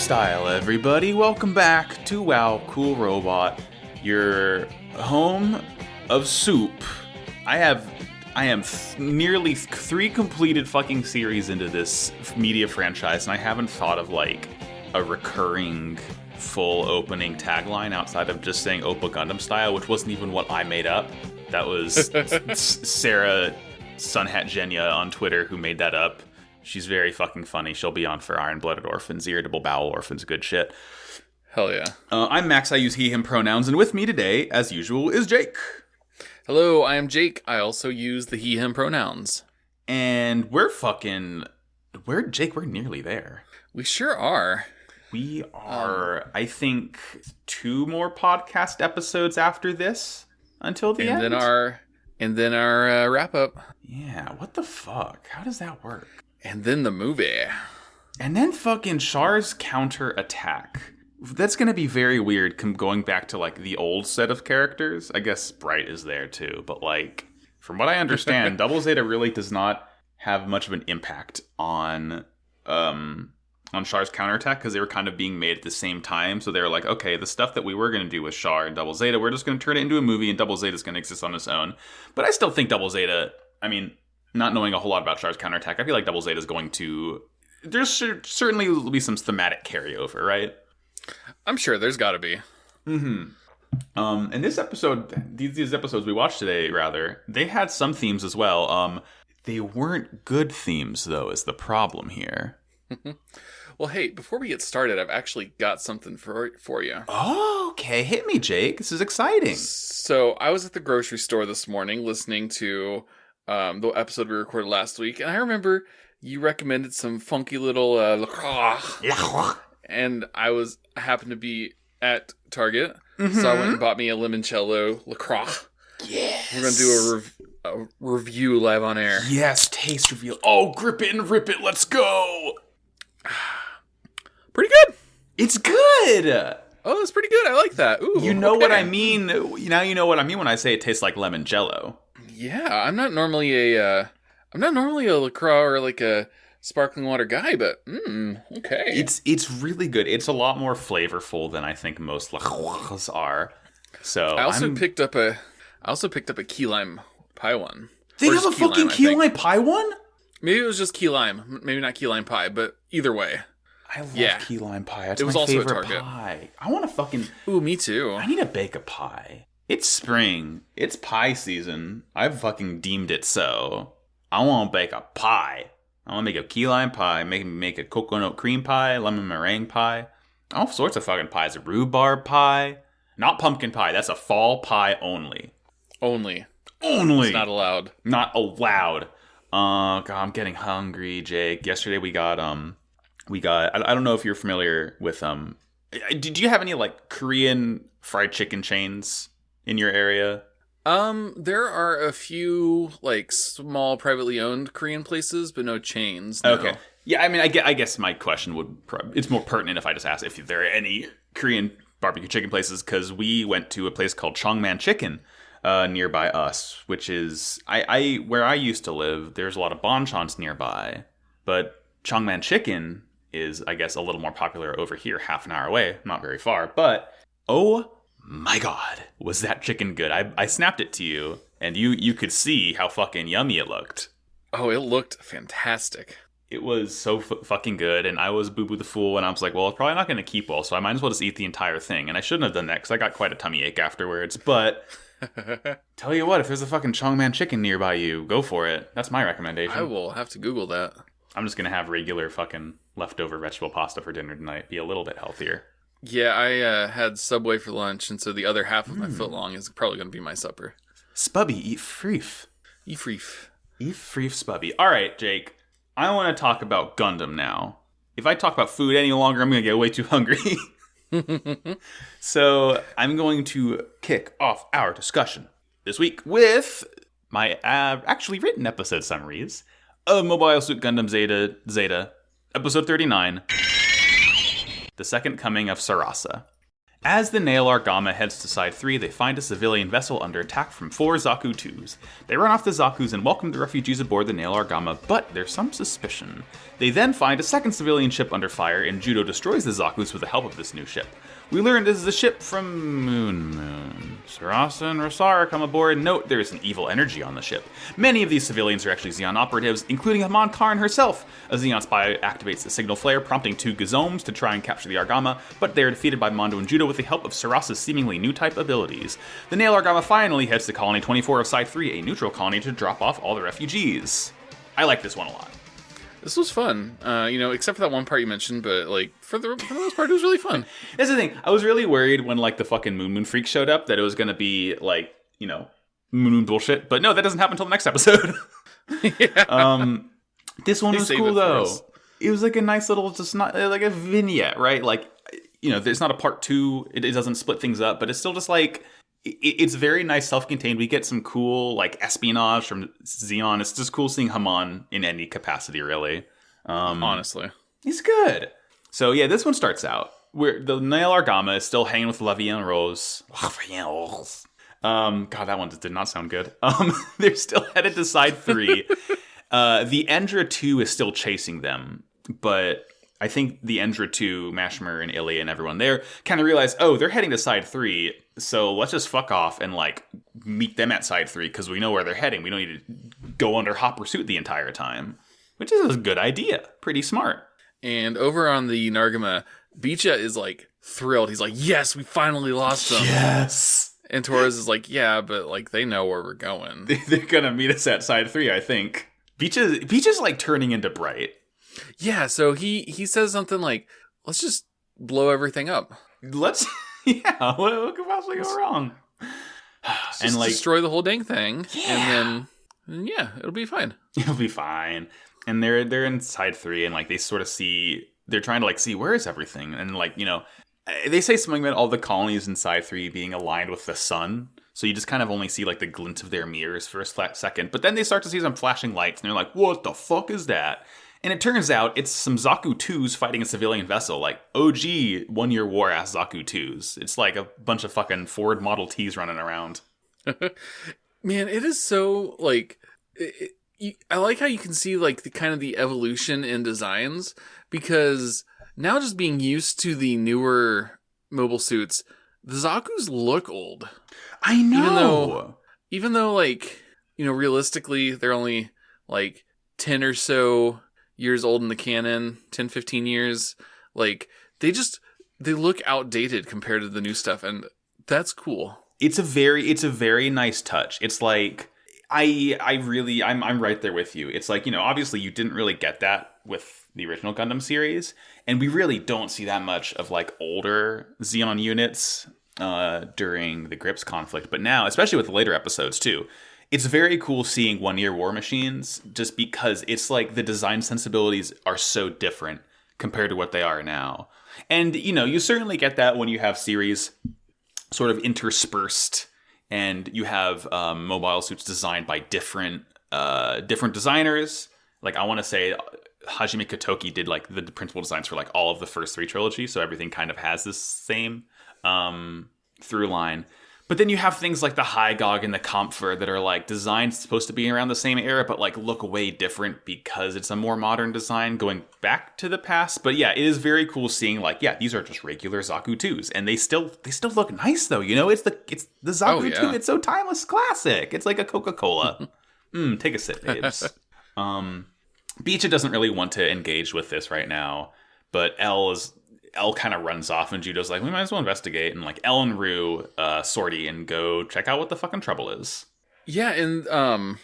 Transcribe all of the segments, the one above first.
style, everybody. Welcome back to Wow Cool Robot, your home of soup. I am nearly 3 completed fucking series into this media franchise, and I haven't thought of like a recurring full opening tagline outside of just saying Oppa Gundam style, which wasn't even what I made up. That was Sarah Sunhat Genya on Twitter who made that up. She's very fucking funny. She'll be on for Iron-Blooded Orphans, Irritable Bowel Orphans, good shit. Hell yeah. I'm Max, I use he, him pronouns, and with me today, as usual, is Jake. Hello, I am Jake. I also use the he, him pronouns. And we're nearly there. We sure are. We are, I think, 2 more podcast episodes after this until the end. And then our wrap up. Yeah, what the fuck? How does that work? And then the movie. And then fucking Char's counter-attack. That's going to be very weird going back to, like, the old set of characters. I guess Bright is there, too. But, like, from what I understand, Double Zeta really does not have much of an impact on Char's counterattack, because they were kind of being made at the same time. So they were like, okay, the stuff that we were going to do with Char and Double Zeta, we're just going to turn it into a movie, and Double Zeta's going to exist on its own. But I still think Double Zeta, I mean, not knowing a whole lot about Char's counterattack, I feel like Double Zeta's going to... There's certainly will be some thematic carryover, right? I'm sure there's got to be. Mm-hmm. And this episode, these episodes we watched today, rather, they had some themes as well. They weren't good themes, though, is the problem here. Well, hey, before we get started, I've actually got something for you. Oh, okay. Hit me, Jake. This is exciting. So I was at the grocery store this morning listening to the episode we recorded last week, and I remember you recommended some funky little LaCroix. And I happened to be at Target, so I went and bought me a limoncello LaCroix. Yes. We're going to do a review live on air. Yes, taste reveal. Oh, grip it and rip it. Let's go. Pretty good. It's good. Oh, it's pretty good. I like that. Ooh, you know what I mean. Now you know what I mean when I say it tastes like lemon jello. Yeah, I'm not normally a LaCroix or like a sparkling water guy, but okay. It's really good. It's a lot more flavorful than I think most LaCroix are. So I also picked up a key lime pie one. They have a fucking key lime pie one? Maybe it was just key lime. Maybe not key lime pie, but either way. I love key lime pie. That's it was my also favorite a Target pie. I want to fucking... Ooh, me too. I need to bake a pie. It's spring. It's pie season. I've fucking deemed it so. I want to bake a pie. I want to make a key lime pie, make a coconut cream pie, lemon meringue pie. All sorts of fucking pies. A rhubarb pie. Not pumpkin pie. That's a fall pie only. Only. It's not allowed. Not allowed. God, I'm getting hungry, Jake. Yesterday we got I don't know if you're familiar with do you have any like Korean fried chicken chains in your area? There are a few like small privately owned Korean places, but no chains. No. Okay. Yeah, I mean, I guess my question it's more pertinent if I just ask if there are any Korean barbecue chicken places, because we went to a place called Chongman Chicken nearby us, which is I where I used to live. There's a lot of bonchons nearby, but Chongman Chicken is, I guess, a little more popular over here, half an hour away, not very far. But oh my god, was that chicken good? I snapped it to you, and you could see how fucking yummy it looked. Oh, it looked fantastic. It was so fucking good, and I was Boo-Boo the Fool, and I was like, well, it's probably not going to keep well, so I might as well just eat the entire thing. And I shouldn't have done that, because I got quite a tummy ache afterwards, but... Tell you what, if there's a fucking Chongman Chicken nearby you, go for it. That's my recommendation. I will have to Google that. I'm just going to have regular fucking leftover vegetable pasta for dinner tonight. Be a little bit healthier. Yeah, I had Subway for lunch, and so the other half of my footlong is probably going to be my supper. Spubby, eat freef. Eat freef. Eat freef, Spubby. All right, Jake. I want to talk about Gundam now. If I talk about food any longer, I'm going to get way too hungry. So I'm going to kick off our discussion this week with my actually written episode summaries of Mobile Suit Gundam Zeta, episode 39, The Second Coming of Sarasa. As the Nail Argama heads to Side 3, they find a civilian vessel under attack from 4 Zaku-2s. They run off the Zakus and welcome the refugees aboard the Nail Argama, but there's some suspicion. They then find a second civilian ship under fire, and Judo destroys the Zakus with the help of this new ship. We learn this is a ship from Moon. Sarasa and Rosara come aboard and note there is an evil energy on the ship. Many of these civilians are actually Zeon operatives, including Haman Karn herself. A Zeon spy activates the signal flare, prompting 2 Gazomes to try and capture the Argama, but they are defeated by Mondo and Judo with the help of Sarasa's seemingly new type abilities. The Nail Argama finally heads to Colony 24 of Side 3, a neutral colony, to drop off all the refugees. I like this one a lot. This was fun, except for that one part you mentioned, but, like, for the most part, it was really fun. That's the thing. I was really worried when, like, the fucking Moon Freak showed up that it was going to be, like, Moon bullshit. But no, that doesn't happen until the next episode. Yeah. This one was cool, though. It was, like, a nice little, just not, like, a vignette, right? Like, there's not a part 2. It doesn't split things up, but it's still just, like, it's very nice, self-contained. We get some cool, like, espionage from Zeon. It's just cool seeing Haman in any capacity, really. Honestly. He's good. So, yeah, this one starts out where the Nail Argama is still hanging with Lavien Rose. God, that one just did not sound good. They're still headed to Side 3. The Endra 2 is still chasing them, but I think the Endra 2, Mashmer and Ilya and everyone there kind of realize, oh, they're heading to Side 3, so let's just fuck off and, like, meet them at Side 3 because we know where they're heading. We don't need to go under hot pursuit the entire time, which is a good idea. Pretty smart. And over on the Nargama, Bicha is, like, thrilled. He's like, yes, we finally lost them. Yes! And Torres is like, yeah, but, like, they know where we're going. They're gonna meet us at Side 3, I think. Bicha's like, turning into Bright. Yeah, so he says something like, let's just blow everything up. Yeah, what could possibly go wrong? And, like, destroy the whole dang thing, yeah. and yeah, it'll be fine. It'll be fine. And they're in Side 3, and, like, they sort of they're trying to, like, see where is everything, and, like, they say something about all the colonies in Side 3 being aligned with the sun, so you just kind of only see, like, the glint of their mirrors for a second, but then they start to see some flashing lights, and they're like, what the fuck is that? And it turns out it's some Zaku-2s fighting a civilian vessel, like OG one-year war-ass Zaku-2s. It's like a bunch of fucking Ford Model Ts running around. Man, it is so, like, I like how you can see, like, the evolution in designs, because now just being used to the newer mobile suits, the Zakus look old. I know! Even though, like, realistically, they're only, like, 10 or so years old in the canon, 10, 15 years, like, they look outdated compared to the new stuff, and that's cool. It's a very nice touch. It's like, I'm right there with you. It's like, obviously you didn't really get that with the original Gundam series, and we really don't see that much of, like, older Zeon units during the Grips conflict, but now, especially with the later episodes too, it's very cool seeing one-year war machines just because it's like the design sensibilities are so different compared to what they are now. And, you certainly get that when you have series sort of interspersed and you have mobile suits designed by different designers. Like, I want to say Hajime Kotoki did, like, the principal designs for, like, all of the first 3 trilogies, so everything kind of has this same through line. But then you have things like the Hygog and the Kampfer that are, like, designed supposed to be around the same era, but, like, look way different because it's a more modern design going back to the past. But yeah, it is very cool seeing, like, yeah, these are just regular Zaku-2s, and they still look nice though. It's the Zaku-2. Oh, yeah. It's so timeless, classic. It's like a Coca-Cola. Take a sip, babes. Bicha doesn't really want to engage with this right now, but L kind of runs off, and Judo's like, we might as well investigate. And, like, L and Rue sortie and go check out what the fucking trouble is. Yeah, and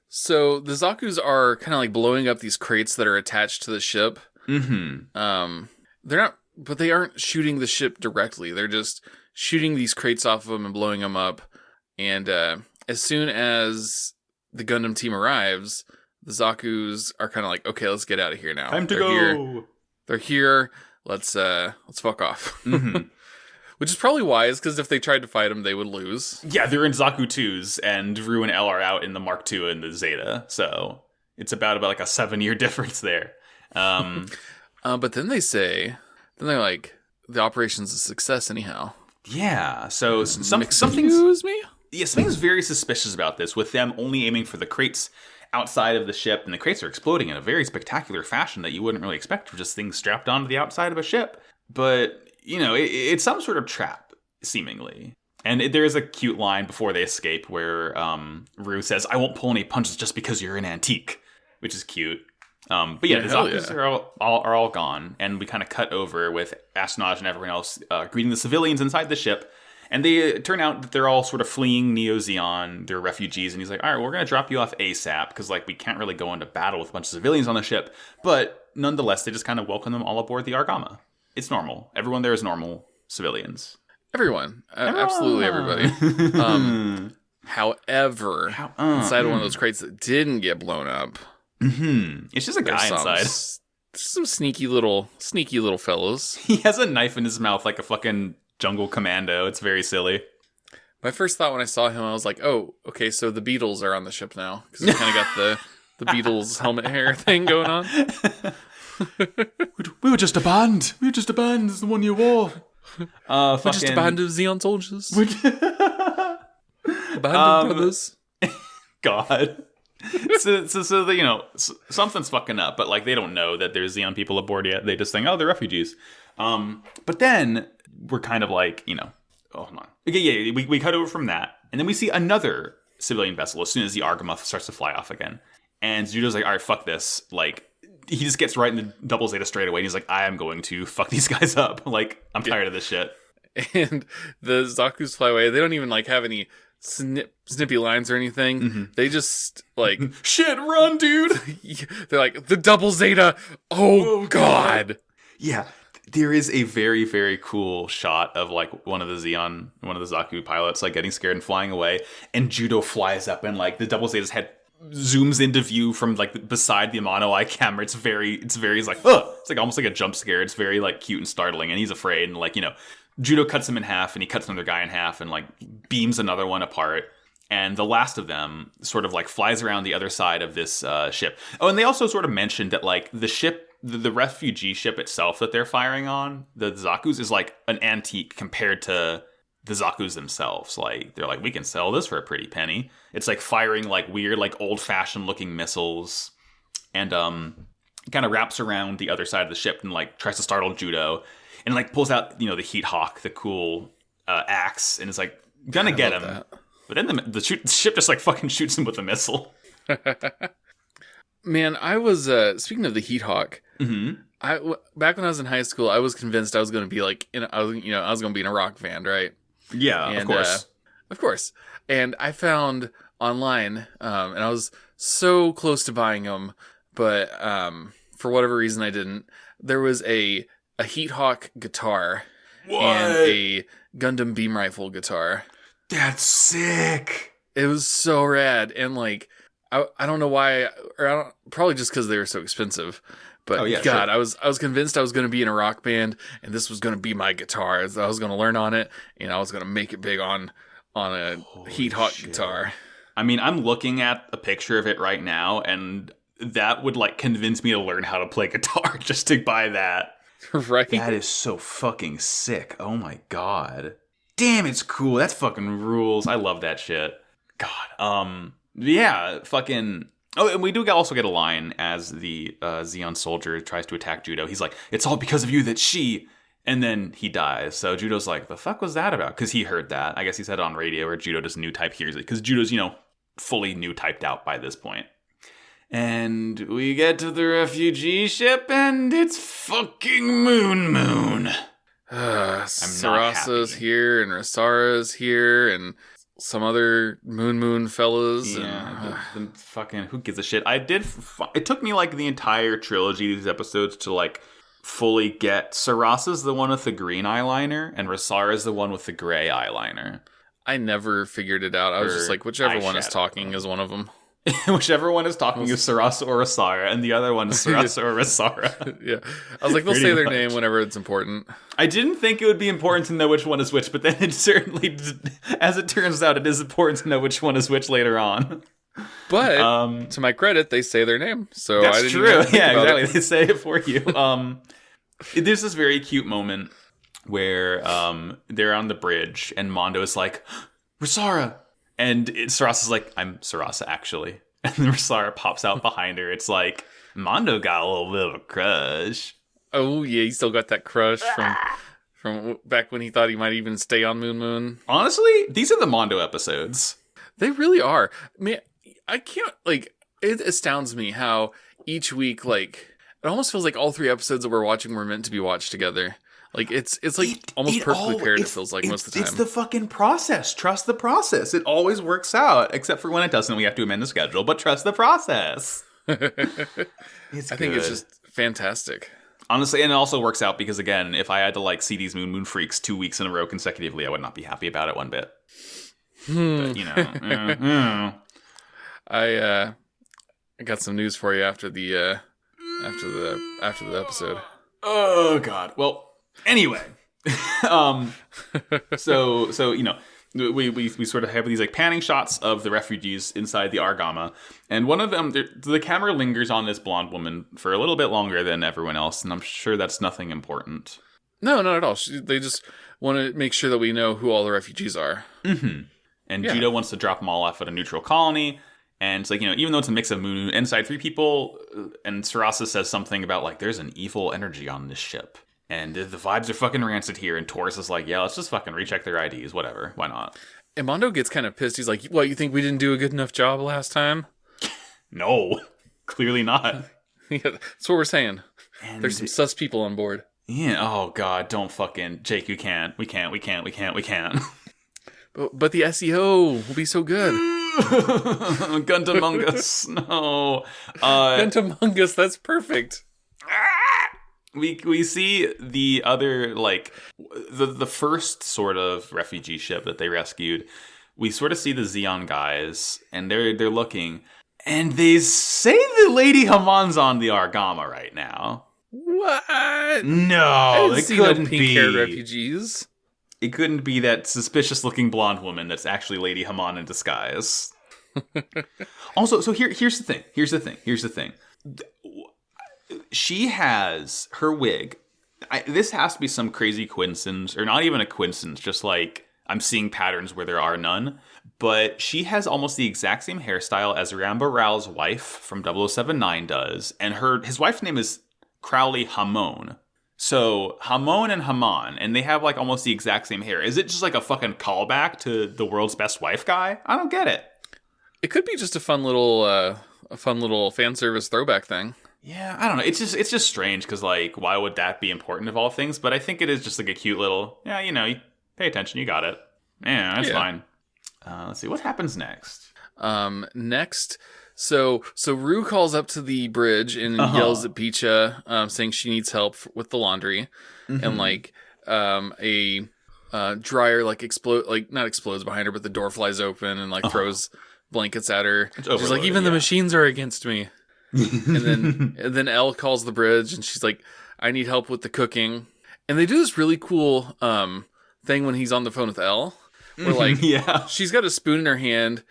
so the Zakus are kind of, like, blowing up these crates that are attached to the ship. Mm-hmm. But they aren't shooting the ship directly. They're just shooting these crates off of them and blowing them up. And as soon as the Gundam team arrives, the Zakus are kind of like, okay, let's get out of here now. Time to go. They're here. Let's fuck off. Mm-hmm. Which is probably wise, because if they tried to fight them, they would lose. Yeah, they're in Zaku-2s, and Rue and L are out in the Mark II and the Zeta, so it's about like a 7-year difference there. But then they're like, the operation's a success anyhow. Yeah, so something's very suspicious about this, with them only aiming for the crates outside of the ship, and the crates are exploding in a very spectacular fashion that you wouldn't really expect for just things strapped onto the outside of a ship. But, it's some sort of trap, seemingly. And there is a cute line before they escape where Rue says, "I won't pull any punches just because you're an antique," which is cute. But yeah, the Zaku's are all gone, and we kind of cut over with Astonage and everyone else greeting the civilians inside the ship. And they turn out that they're all sort of fleeing Neo-Zeon. They're refugees, and he's like, "All right, we're going to drop you off ASAP, because we can't really go into battle with a bunch of civilians on the ship." But nonetheless, they just kind of welcome them all aboard the Argama. It's normal. Everyone there is normal civilians. Everyone. Absolutely everybody. However, inside of one of those crates that didn't get blown up, it's just a guy inside. Some sneaky little fellows. He has a knife in his mouth like a fucking jungle commando. It's very silly. My first thought when I saw him, I was like, "Oh, okay, so the Beatles are on the ship now," because we kind of got the Beatles helmet hair thing going on. We were just a band. It's the one you wore. We're just a band of Zeon soldiers. A band of brothers. God. So something's fucking up, but they don't know that there's Zeon people aboard yet. They just think, oh, they're refugees. But then we're kind of oh, hold on. Okay, yeah, we cut over from that, and then we see another civilian vessel as soon as the Argama starts to fly off again. And Judo's like, all right, fuck this. He just gets right into Double Zeta straight away, and he's like, I am going to fuck these guys up. I'm tired of this shit. And the Zaku's fly away. They don't even have any snippy lines or anything. Mm-hmm. They just shit, run, dude. They're like, the Double Zeta. Oh God. Yeah. There is a very, very cool shot of one of the Zaku pilots getting scared and flying away, and Judo flies up, and the Double Zeta's head zooms into view from beside the mono eye camera. He's like, oh, it's almost like a jump scare. It's very cute and startling, and he's afraid, and Judo cuts him in half, and he cuts another guy in half, and beams another one apart. And the last of them sort of flies around the other side of this ship. Oh, and they also sort of mentioned that the ship, the refugee ship itself that they're firing on, the Zaku's, is an antique compared to the Zaku's themselves. They're we can sell this for a pretty penny. It's firing weird old-fashioned looking missiles, and kind of wraps around the other side of the ship and tries to startle Judo, and pulls out the Heat Hawk, the cool axe, and is gonna get him. That. But then the ship just fucking shoots him with a missile. Man, I was speaking of the Heat Hawk. Mm-hmm. Back when I was in high school, I was convinced I was going to be I was going to be in a rock band, right? Yeah, and, of course. And I found online, and I was so close to buying them, but for whatever reason I didn't. There was a Heat Hawk guitar and a Gundam beam rifle guitar. That's sick. It was so rad, and I don't know why, probably just because they were so expensive. But God, sure. I was convinced I was going to be in a rock band, and this was going to be my guitar. I was going to learn on it, and I was going to make it big on a Heat Hawk guitar. I mean, I'm looking at a picture of it right now, and that would convince me to learn how to play guitar just to buy that. Right? That is so fucking sick. Oh my God. Damn, it's cool. That's fucking rules. I love that shit. God. Yeah, fucking. Oh, and we do also get a line as the Zeon soldier tries to attack Judo. He's like, "It's all because of you that she," and then he dies. So Judo's like, "The fuck was that about?" Because he heard that. I guess he said it on radio, or Judo just new type hears it. Because Judo's, fully new typed out by this point. And we get to the refugee ship, and it's fucking Moon. Sarasa's here, and Rosara's here, and some other moon fellas. Yeah, the fucking who gives a shit. It took me the entire trilogy of these episodes to fully get Sarasa's the one with the green eyeliner, and Rosara's the one with the gray eyeliner. I never figured it out. I was just whichever one is talking is one of them. Whichever one is talking is Sarasa or Rosara, and the other one is Sarasa or Rosara. Yeah. I was they'll say their name whenever it's important. I didn't think it would be important to know which one is which, but then it certainly, as it turns out, it is important to know which one is which later on. But, to my credit, they say their name, so that's I didn't true. Even think Yeah, about exactly. They say it for you. There's this very cute moment where they're on the bridge and Mondo is like, Rosara! And Sarasa's like, I'm Sarasa, actually. And then Rosara pops out behind her. It's like, Mondo got a little bit of a crush. Oh, yeah, he still got that crush from back when he thought he might even stay on Moon Moon. Honestly, these are the Mondo episodes. They really are. Man, I can't, like, it astounds me how each week, like, it almost feels like all 3 episodes that we're watching were meant to be watched together. Like, it's like almost perfectly paired, it feels like, most of the time. It's the fucking process. Trust the process. It always works out, except for when it doesn't. We have to amend the schedule, but trust the process. I think it's just fantastic. Honestly, and it also works out because, again, if I had to, like, see these Moon Freaks 2 weeks in a row consecutively, I would not be happy about it one bit. But, you know. I got some news for you after the episode. Oh, God. Well, anyway. So you know, we sort of have these like panning shots of the refugees inside the Argama, and one of them, the camera lingers on this blonde woman for a little bit longer than everyone else, and I'm sure that's nothing important. No, not at all. They just want to make sure that we know who all the refugees are. Mm-hmm. And Judo wants to drop them all off at a neutral colony. And it's like, you know, even though it's a mix of Moon inside 3 people, and Sarasa says something about like, there's an evil energy on this ship. And the vibes are fucking rancid here. And Taurus is like, yeah, let's just fucking recheck their IDs. Whatever. Why not? And Mondo gets kind of pissed. He's like, what, you think we didn't do a good enough job last time? No. Clearly not. Yeah, that's what we're saying. And there's some sus people on board. Yeah. Oh, God. Don't fucking... Jake, you can't. We can't. But the SEO will be so good. Gundamungus. No. Gundamungus, that's perfect. We see the other, like, the first sort of refugee ship that they rescued. We sort of see the Xeon guys, and they're looking, and they say the Lady Hamon's on the Argama right now. What? No, it couldn't be. Pink-haired refugees. It couldn't be that suspicious-looking blonde woman that's actually Lady Hamon in disguise. Also, so here's the thing. She has her wig. This has to be some crazy coincidence, or not even a coincidence, just like I'm seeing patterns where there are none. But she has almost the exact same hairstyle as Ramba Rao's wife from 0079 does, and his wife's name is Crowley Hamon. So Hamon and Haman, and they have like almost the exact same hair. Is it just like a fucking callback to the world's best wife guy? I don't get it. It could be just a fun little fan service throwback thing. Yeah, I don't know. It's just strange because, like, why would that be important of all things? But I think it is just like a cute little, yeah, you know, you pay attention, you got it. Yeah, that's fine. Let's see, what happens next? Next, so Rue calls up to the bridge and yells at Picha, saying she needs help with the laundry, and like a dryer like not explodes behind her, but the door flies open and like throws blankets at her. She's like, even the machines are against me. and then Elle calls the bridge and she's like, I need help with the cooking. And they do this really cool thing when he's on the phone with Elle, where like she's got a spoon in her hand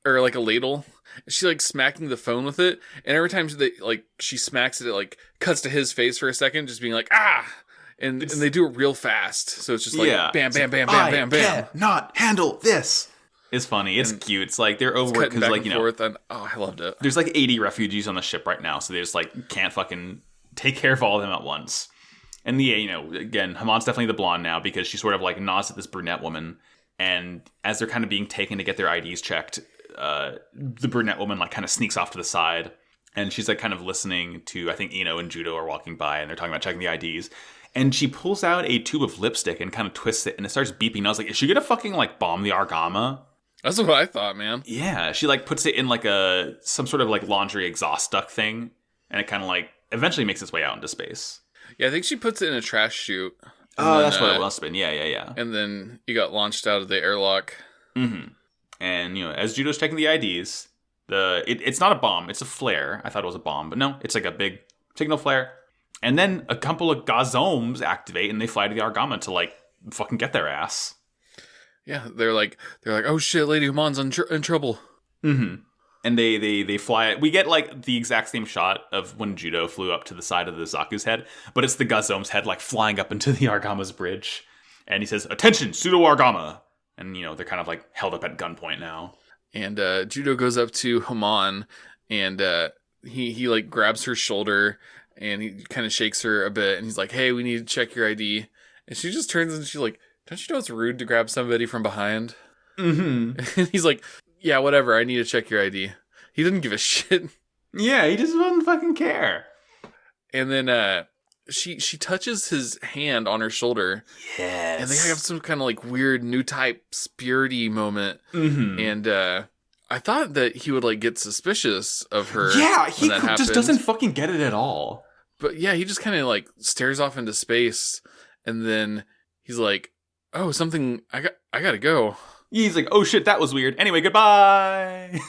or like a ladle. She's like smacking the phone with it, and every time she smacks it, it like cuts to his face for a second, just being like and they do it real fast, so it's just like bam, bam, bam, bam, bam, bam. Not handle this. It's funny. It's cute. It's like they're overworked because, like, you know, I loved it. There's like 80 refugees on the ship right now, so they just like can't fucking take care of all of them at once. And you know, again, Hamon's definitely the blonde now because she sort of like nods at this brunette woman, and as they're kind of being taken to get their IDs checked, the brunette woman like kind of sneaks off to the side, and she's like kind of listening to, I think Ino and Judo are walking by, and they're talking about checking the IDs. And she pulls out a tube of lipstick and kind of twists it, and it starts beeping. I was like, is she gonna fucking like bomb the Argama? That's what I thought, man. Yeah, she like puts it in like some sort of like laundry exhaust duct thing, and it kind of like eventually makes its way out into space. Yeah, I think she puts it in a trash chute. Oh, that's what it must have been. Yeah. And then you got launched out of the airlock. Mm-hmm. And, you know, as Judo's checking the IDs, it's not a bomb, it's a flare. I thought it was a bomb, but no, it's like a big signal flare. And then a couple of Gazomes activate, and they fly to the Argama to like fucking get their ass. Yeah, they're like, oh shit, Lady Hamon's in trouble. Mm-hmm. And they fly. We get like the exact same shot of when Judo flew up to the side of the Zaku's head, but it's the Gazome's head like flying up into the Argama's bridge. And he says, "Attention, pseudo Argama!" And they're kind of like held up at gunpoint now. And Judo goes up to Haman, and he like grabs her shoulder, and he kind of shakes her a bit, and he's like, "Hey, we need to check your ID." And she just turns and she's like, "Don't you know it's rude to grab somebody from behind?" Mm-hmm. And he's like, "Yeah, whatever. I need to check your ID." He didn't give a shit. Yeah, he just doesn't fucking care. And then she touches his hand on her shoulder. Yes. And they have some kind of like weird new type spirity moment. Mm-hmm. And I thought that he would like get suspicious of her. Yeah, he just just doesn't fucking get it at all. But yeah, he just kind of like stares off into space, and then he's like, "Oh, something. I gotta go." He's like, "Oh shit, that was weird. Anyway, goodbye."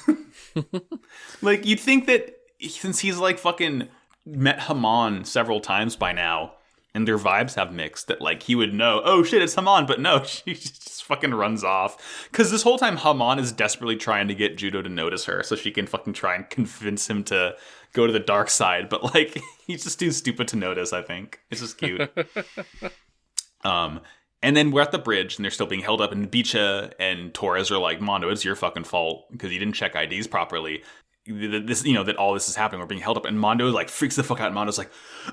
Like, you'd think that since he's like fucking met Haman several times by now, and their vibes have mixed, that like he would know, oh shit, it's Haman, but no, she just fucking runs off. Because this whole time Haman is desperately trying to get Judo to notice her so she can fucking try and convince him to go to the dark side, but like he's just too stupid to notice, I think. It's just cute. And then we're at the bridge, and they're still being held up, and Bicha and Torres are like, "Mondo, it's your fucking fault because you didn't check IDs properly. This, that all this is happening. We're being held up." And Mondo like freaks the fuck out. And Mondo's like,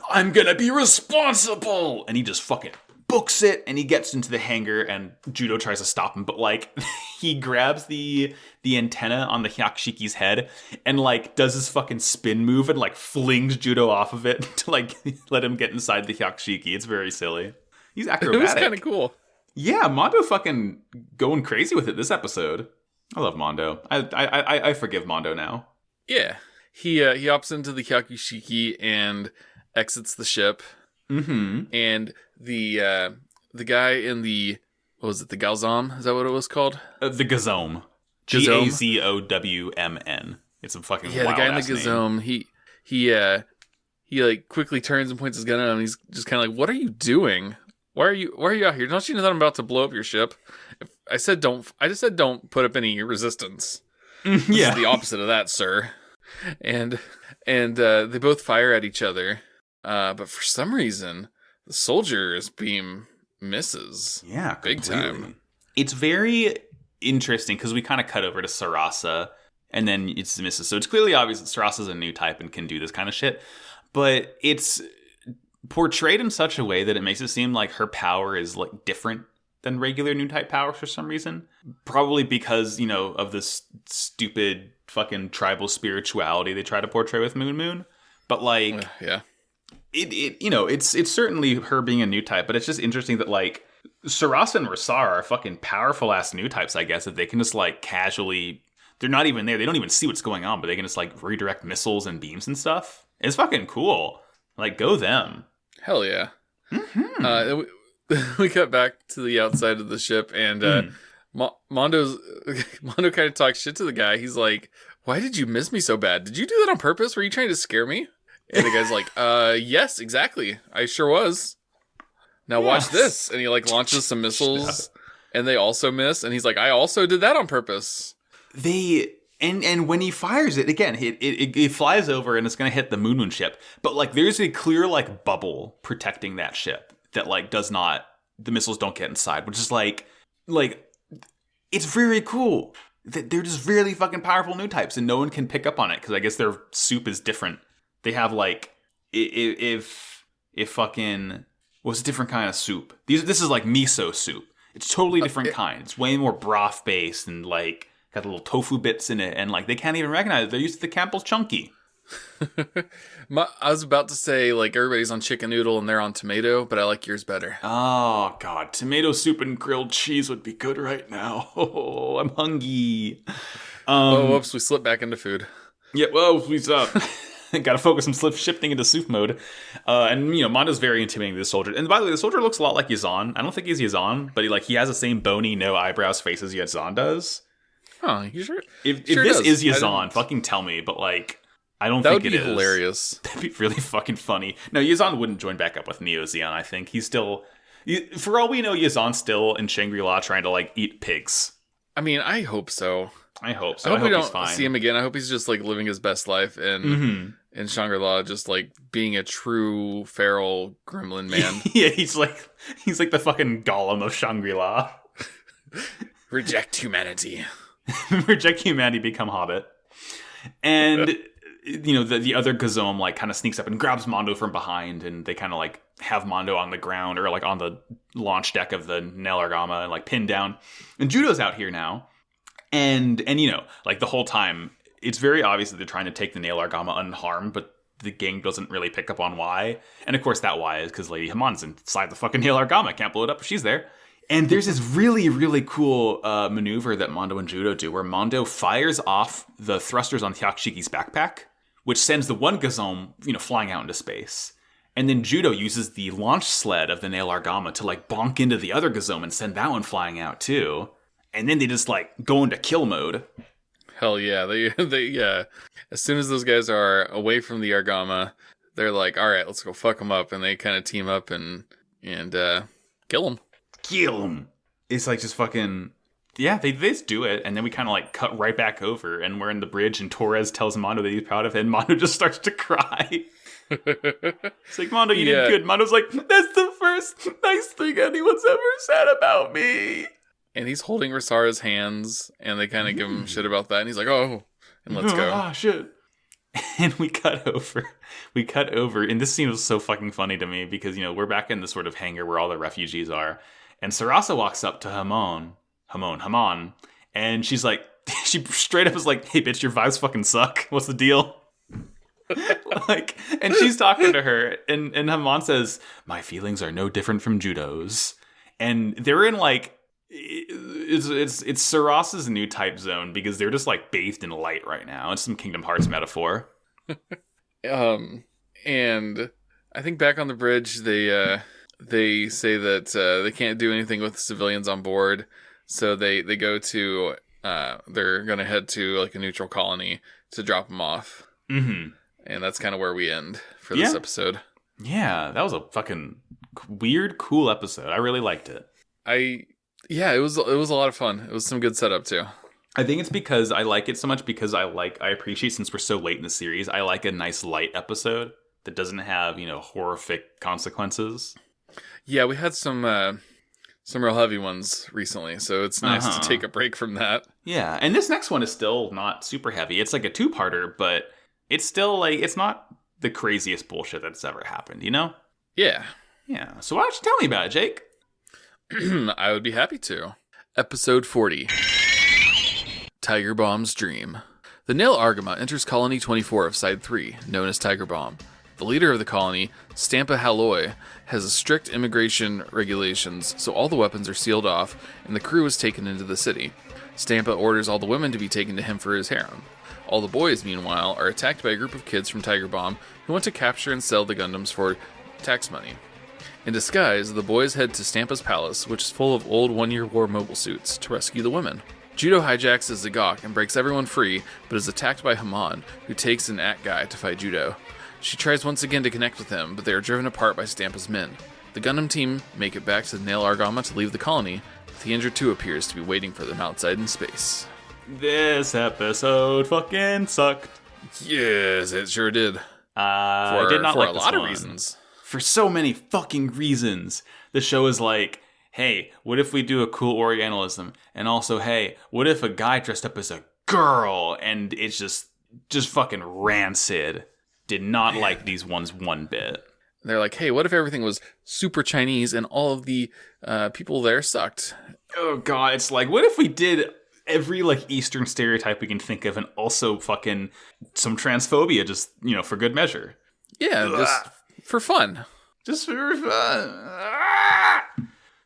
"I'm gonna be responsible," and he just fucking books it. And he gets into the hangar, and Judo tries to stop him, but like he grabs the antenna on the Hyakushiki's head and like does his fucking spin move and like flings Judo off of it to like let him get inside the Hyakushiki. It's very silly. He's acrobatic. It was kind of cool. Yeah, Mondo fucking going crazy with it this episode. I love Mondo. I forgive Mondo now. Yeah, he hops into the Hyakushiki and exits the ship. Mm-hmm. And the guy in the, what was it, the Galzom? Is that what it was called? The Gazome. Gazowmn. It's a fucking the guy in the Gazome. He like quickly turns and points his gun at him. He's just kind of like, "What are you doing? Why are you out here? Don't you know that I'm about to blow up your ship?" I just said don't put up any resistance. This is the opposite of that, sir. And they both fire at each other. But for some reason, the soldier's beam misses. Yeah, big time. It's very interesting because we kind of cut over to Sarasa, and then it's misses. So it's clearly obvious that Sarasa's a new type and can do this kind of shit. But it's portrayed in such a way that it makes it seem like her power is like different than regular new type powers for some reason. Probably because, of this stupid fucking tribal spirituality they try to portray with Moon. But like, yeah. It's certainly her being a new type, but it's just interesting that like Sarasa and Rasar are fucking powerful ass new types, I guess, that they can just like casually, they're not even there. They don't even see what's going on, but they can just like redirect missiles and beams and stuff. It's fucking cool. Like, go them. Hell yeah. Mm-hmm. We cut back to the outside of the ship, and Mondo kind of talks shit to the guy. He's like, "Why did you miss me so bad? Did you do that on purpose? Were you trying to scare me?" And the guy's like, yes, exactly. I sure was. Now watch this. And he like launches some missiles, and they also miss. And he's like, "I also did that on purpose." And when he fires it, again, it flies over and it's going to hit the Moon ship. But like there's a clear like bubble protecting that ship that like the missiles don't get inside, which is like it's very cool. They're just really fucking powerful new types and no one can pick up on it because I guess their soup is different. They have like, if fucking, what's a different kind of soup? This is like miso soup. It's totally different kind. It's way more broth based and like got the little tofu bits in it, and like they can't even recognize it. They're used to the Campbell's Chunky. I was about to say like everybody's on chicken noodle and they're on tomato, but I like yours better. Oh god, tomato soup and grilled cheese would be good right now. Oh, I'm hungry. Whoops, we slipped back into food. Yeah, well, we got to focus on shifting into soup mode. And Mondo's very intimidating to the soldier. And by the way, the soldier looks a lot like Yazan. I don't think he's Yazan, but he has the same bony, no eyebrows face as Yazan does. Huh, you sure? If this is Yazan, fucking tell me. But like, I don't think it is. That would be hilarious. That'd be really fucking funny. No, Yazan wouldn't join back up with Neo Zeon, I think. He's still, for all we know, Yazan's still in Shangri-La trying to like eat pigs. I mean, I hope so. I hope so. I hope we he's don't fine. see him again. I hope he's just like living his best life in Shangri-La, just like being a true feral gremlin man. Yeah, he's like the fucking Gollum of Shangri-La. Reject humanity. Reject humanity, become Hobbit. And the other Gazome like kind of sneaks up and grabs Mondo from behind, and they kind of like have Mondo on the ground or like on the launch deck of the Nail Argama and like pinned down. And Judo's out here now. And like the whole time, it's very obvious that they're trying to take the Nail Argama unharmed, but the gang doesn't really pick up on why. And of course that why is because Lady Hamon's inside the fucking Nail Argama. Can't blow it up if she's there. And there's this really, really cool maneuver that Mondo and Judo do where Mondo fires off the thrusters on Hyakushiki's backpack, which sends the one Gazome, flying out into space. And then Judo uses the launch sled of the Nail Argama to like bonk into the other Gazome and send that one flying out too. And then they just like go into kill mode. Hell yeah. They as soon as those guys are away from the Argama, they're like, all right, let's go fuck them up. And they kind of team up and kill them. Kill them. It's like just fucking... Yeah, they just do it, and then we kind of like cut right back over, and we're in the bridge, and Torres tells Mondo that he's proud of it, and Mondo just starts to cry. It's like, Mondo, you did good. Mondo's like, that's the first nice thing anyone's ever said about me. And he's holding Rosara's hands, and they kind of give him shit about that, and he's like, oh, and let's go. Ah, shit. And we cut over, and this scene was so fucking funny to me, because, we're back in the sort of hangar where all the refugees are, and Sarasa walks up to Hamon, and she's like, she straight up is like, hey bitch, your vibes fucking suck. What's the deal? Like, and she's talking to her, and Hamon says, my feelings are no different from Judo's. And they're in like, it's Sarasa's new type zone, because they're just like bathed in light right now. It's some Kingdom Hearts metaphor. And I think back on the bridge, they say that they can't do anything with the civilians on board. So they go to, they're going to head to like a neutral colony to drop them off. Mm-hmm. And that's kind of where we end for this episode. Yeah, that was a fucking weird, cool episode. I really liked it. It was a lot of fun. It was some good setup too. I think it's because I like it so much because I appreciate, since we're so late in the series, I like a nice light episode that doesn't have, horrific consequences. Yeah, we had some real heavy ones recently, so it's nice to take a break from that. Yeah, and this next one is still not super heavy. It's like a two-parter, but it's still like, it's not the craziest bullshit that's ever happened, Yeah. Yeah, so why don't you tell me about it, Jake? I would be happy to. Episode 40. Tiger Bomb's Dream. The Nail Argama enters Colony 24 of Side 3, known as Tiger Bomb. The leader of the colony, Stampa Halloi, has strict immigration regulations, so all the weapons are sealed off, and the crew is taken into the city. Stampa orders all the women to be taken to him for his harem. All the boys, meanwhile, are attacked by a group of kids from Tiger Bomb who want to capture and sell the Gundams for tax money. In disguise, the boys head to Stampa's palace, which is full of old one-year war mobile suits, to rescue the women. Judo hijacks as Zagok and breaks everyone free, but is attacked by Hamon, who takes an At guy to fight Judo. She tries once again to connect with him, but they are driven apart by Stampa's men. The Gundam team make it back to the Nail Argama to leave the colony, but the Injured 2 appears to be waiting for them outside in space. This episode fucking sucked. Yes, it sure did. I did not like this one. For a lot of reasons. For so many fucking reasons. The show is like, hey, what if we do a cool Orientalism? And also, hey, what if a guy dressed up as a girl? And it's just fucking rancid. Did not like these ones one bit. They're like, hey, what if everything was super Chinese and all of the people there sucked? Oh god, it's like, what if we did every like Eastern stereotype we can think of, and also fucking some transphobia, just for good measure. Yeah, just for fun. Just for fun.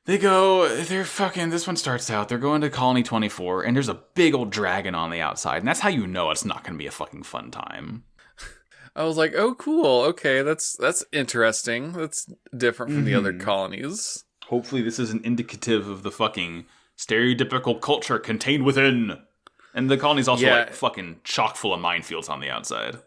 This one starts out, they're going to Colony 24, and there's a big old dragon on the outside, and that's how you know it's not going to be a fucking fun time. I was like, oh, cool. Okay, that's interesting. That's different from the other colonies. Hopefully this isn't indicative of the fucking stereotypical culture contained within. And the colony's also like fucking chock full of minefields on the outside.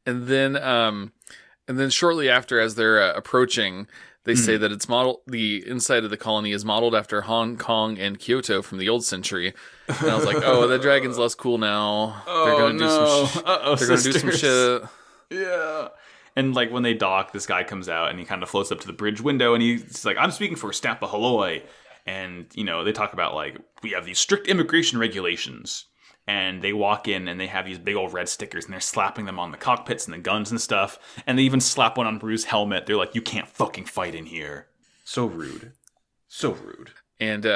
And then shortly after, as they're approaching, they say that it's the inside of the colony is modeled after Hong Kong and Kyoto from the old century. And I was like, oh, the dragon's less cool now. They're gonna do some shit. Yeah. And like when they dock, this guy comes out and he kind of floats up to the bridge window and he's like, I'm speaking for Stampa Haloi. And, you know, they talk about like, we have these strict immigration regulations. And they walk in and they have these big old red stickers and they're slapping them on the cockpits and the guns and stuff. And they even slap one on Bruce's helmet. They're like, you can't fucking fight in here. So rude. So rude. And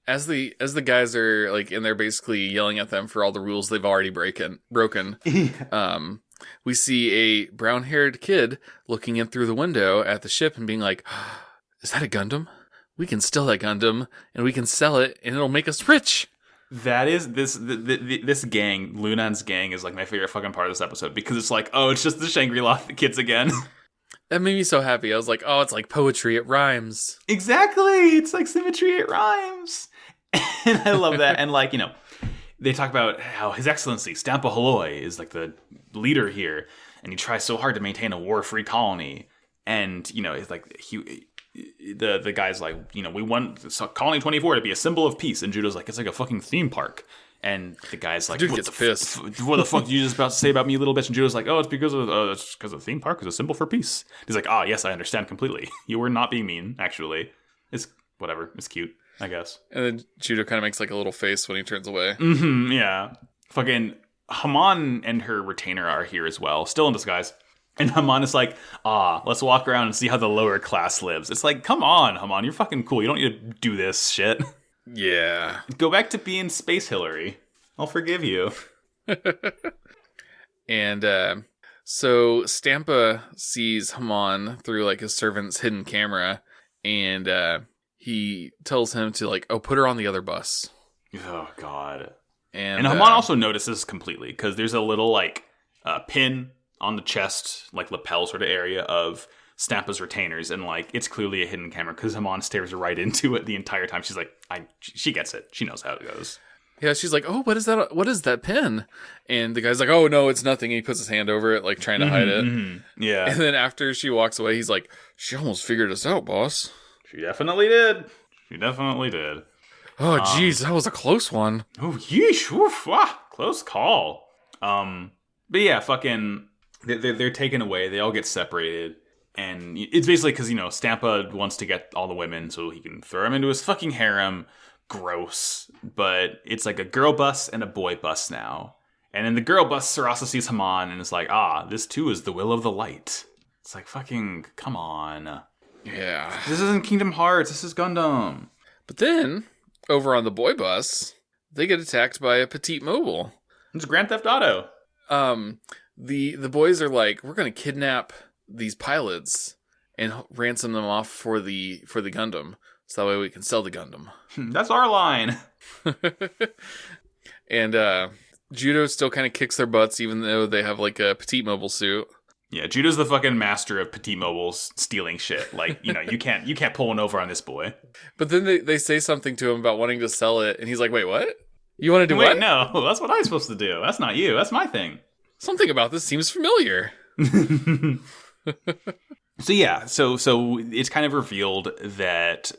as the guys are like in there basically yelling at them for all the rules they've already broken, we see a brown-haired kid looking in through the window at the ship and being like, is that a Gundam? We can steal that Gundam and we can sell it and it'll make us rich. That is this gang, Lunan's gang, is like my favorite fucking part of this episode because it's like, oh, it's just the Shangri-La kids again. That made me so happy. I was like, oh, it's like poetry. It rhymes. Exactly. It's like symmetry. It rhymes. And I love that. And like, you know, they talk about how His Excellency Stampa Haloi is like the leader here, and he tries so hard to maintain a war-free colony. And you know, it's like the guy's like, you know, we want Colony 24 to be a symbol of peace, and Judo's like, it's like a fucking theme park. And the guy's like, dude gets pissed. What the fuck did you just about to say about me, little bitch? And Judo's like, oh, it's because of the theme park is a symbol for peace. He's like, yes, I understand completely. You were not being mean, actually. It's whatever. It's cute, I guess. And then Judo kind of makes like a little face when he turns away. Mm-hmm, yeah. Fucking Haman and her retainer are here as well, still in disguise. And Haman is like, let's walk around and see how the lower class lives. It's like, come on, Haman, you're fucking cool. You don't need to do this shit. Yeah. Go back to being Space Hillary. I'll forgive you. And so Stampa sees Haman through like his servant's hidden camera, and he tells him to like, put her on the other bus. Oh, God. And Haman also notices completely because there's a little like pin on the chest, like lapel sort of area of Stampa's retainers, and like it's clearly a hidden camera because Haman stares right into it the entire time. She's like, she gets it. She knows how it goes. Yeah, she's like, oh, what is that? What is that pin? And the guy's like, oh no, it's nothing. And he puts his hand over it, like trying to hide it. Mm-hmm. Yeah. And then after she walks away, he's like, she almost figured us out, boss. She definitely did. She definitely did. Oh, jeez, that was a close one. Oh, yeesh, oof, close call. But yeah, fucking, they're taken away. They all get separated. And it's basically because, you know, Stampa wants to get all the women so he can throw them into his fucking harem. Gross. But it's like a girl bus and a boy bus now. And in the girl bus, Sarasa sees Haman and is like, this too is the will of the light. It's like, fucking, come on. Yeah. This isn't Kingdom Hearts. This is Gundam. But then, over on the boy bus, they get attacked by a petite mobile. It's Grand Theft Auto. The boys are like, we're going to kidnap these pilots and ransom them off for the Gundam, so that way we can sell the Gundam. That's our line. And Judo still kind of kicks their butts, even though they have like a petite mobile suit. Yeah, Judo's the fucking master of petite mobiles stealing shit. Like, you know, you can't pull one over on this boy. But then they say something to him about wanting to sell it, and he's like, wait, what? You want to do Wait, what? No, that's what I'm supposed to do. That's not you. That's my thing. Something about this seems familiar. So yeah, so it's kind of revealed that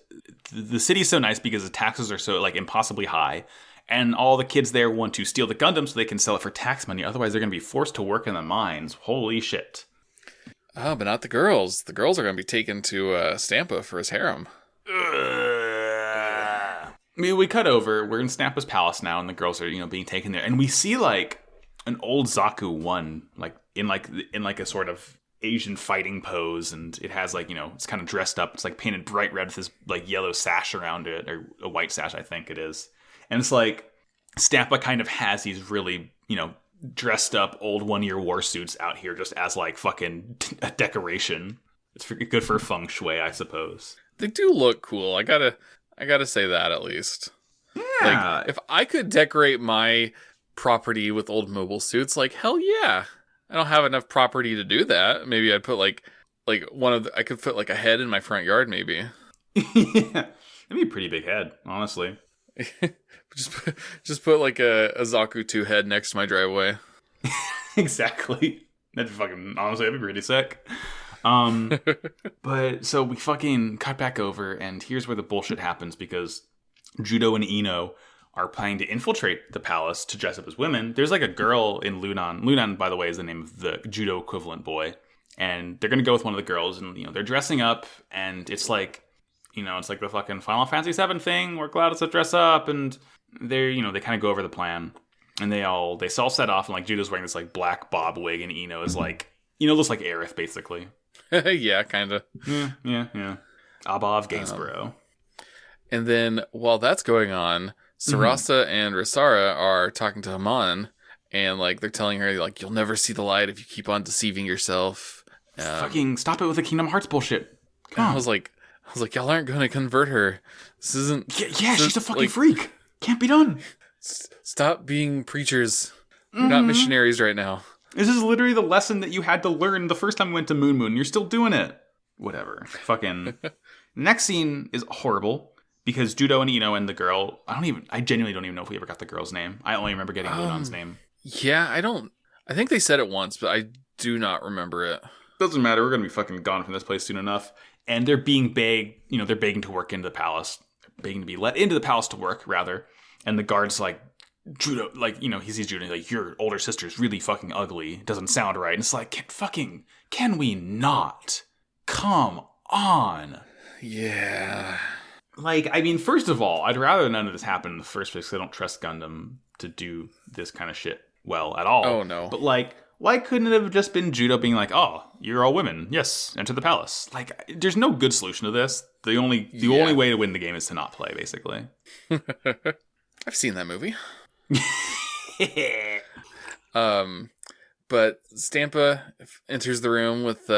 the city's so nice because the taxes are so like impossibly high, and all the kids there want to steal the Gundam so they can sell it for tax money. Otherwise, they're going to be forced to work in the mines. Holy shit! Oh, but not the girls. The girls are going to be taken to Stampa for his harem. I mean, we cut over. We're in Stampa's palace now, and the girls are being taken there, and we see like an old Zaku 1, like in a sort of Asian fighting pose, and it has like, it's kind of dressed up. It's like painted bright red with this like yellow sash around it, or a white sash, I think it is. And it's like Stampa kind of has these really, dressed up old 1-year war suits out here just as like fucking a decoration. It's good for feng shui, I suppose. They do look cool. I gotta say that at least. Yeah. Like, if I could decorate my property with old mobile suits, like hell yeah. I don't have enough property to do that. Maybe I'd put like I could put like a head in my front yard, maybe. Yeah, that'd be a pretty big head, honestly. just put like a Zaku 2 head next to my driveway. Exactly. That'd fucking, honestly, that'd be pretty sick. But so we fucking cut back over, and here's where the bullshit happens, because Judo and Ino are planning to infiltrate the palace to dress up as women. There's like a girl in Lunan. Lunan, by the way, is the name of the Judo equivalent boy. And they're going to go with one of the girls, and, they're dressing up, and it's like, it's like the fucking Final Fantasy VII thing where Cloud is to dress up, and they're, they kind of go over the plan. And they all set off, and like Judo's wearing this like black bob wig, and Ino is like, looks like Aerith, basically. Yeah, kind of. Yeah. Abov Gainsborough. And then while that's going on, Sarasa and Risara are talking to Haman, and like they're telling her like, you'll never see the light if you keep on deceiving yourself. Fucking stop it with the Kingdom Hearts bullshit. Come on. I was like, y'all aren't going to convert her. This isn't. Yeah, she's a fucking freak. Can't be done. Stop being preachers. You're not missionaries right now. This is literally the lesson that you had to learn the first time we went to Moon Moon. You're still doing it. Whatever. Fucking. Next scene is horrible, because Judo and Ino and the girl. I genuinely don't even know if we ever got the girl's name. I only remember getting Lunan's name. Yeah, I think they said it once, but I do not remember it. Doesn't matter. We're going to be fucking gone from this place soon enough. And they're being begged, they're begging to work into the palace. Begging to be let into the palace to work, rather. And the guard's like, Judo, like, he sees Judo, like, your older sister's really fucking ugly. It doesn't sound right. And it's like, can we not? Come on. Yeah. Like, I mean, first of all, I'd rather none of this happen in the first place, because I don't trust Gundam to do this kind of shit well at all. Oh, no. But, like, why couldn't it have just been Judo being like, oh, you're all women. Yes, enter the palace. Like, there's no good solution to this. The only way to win the game is to not play, basically. I've seen that movie. But Stampa enters the room with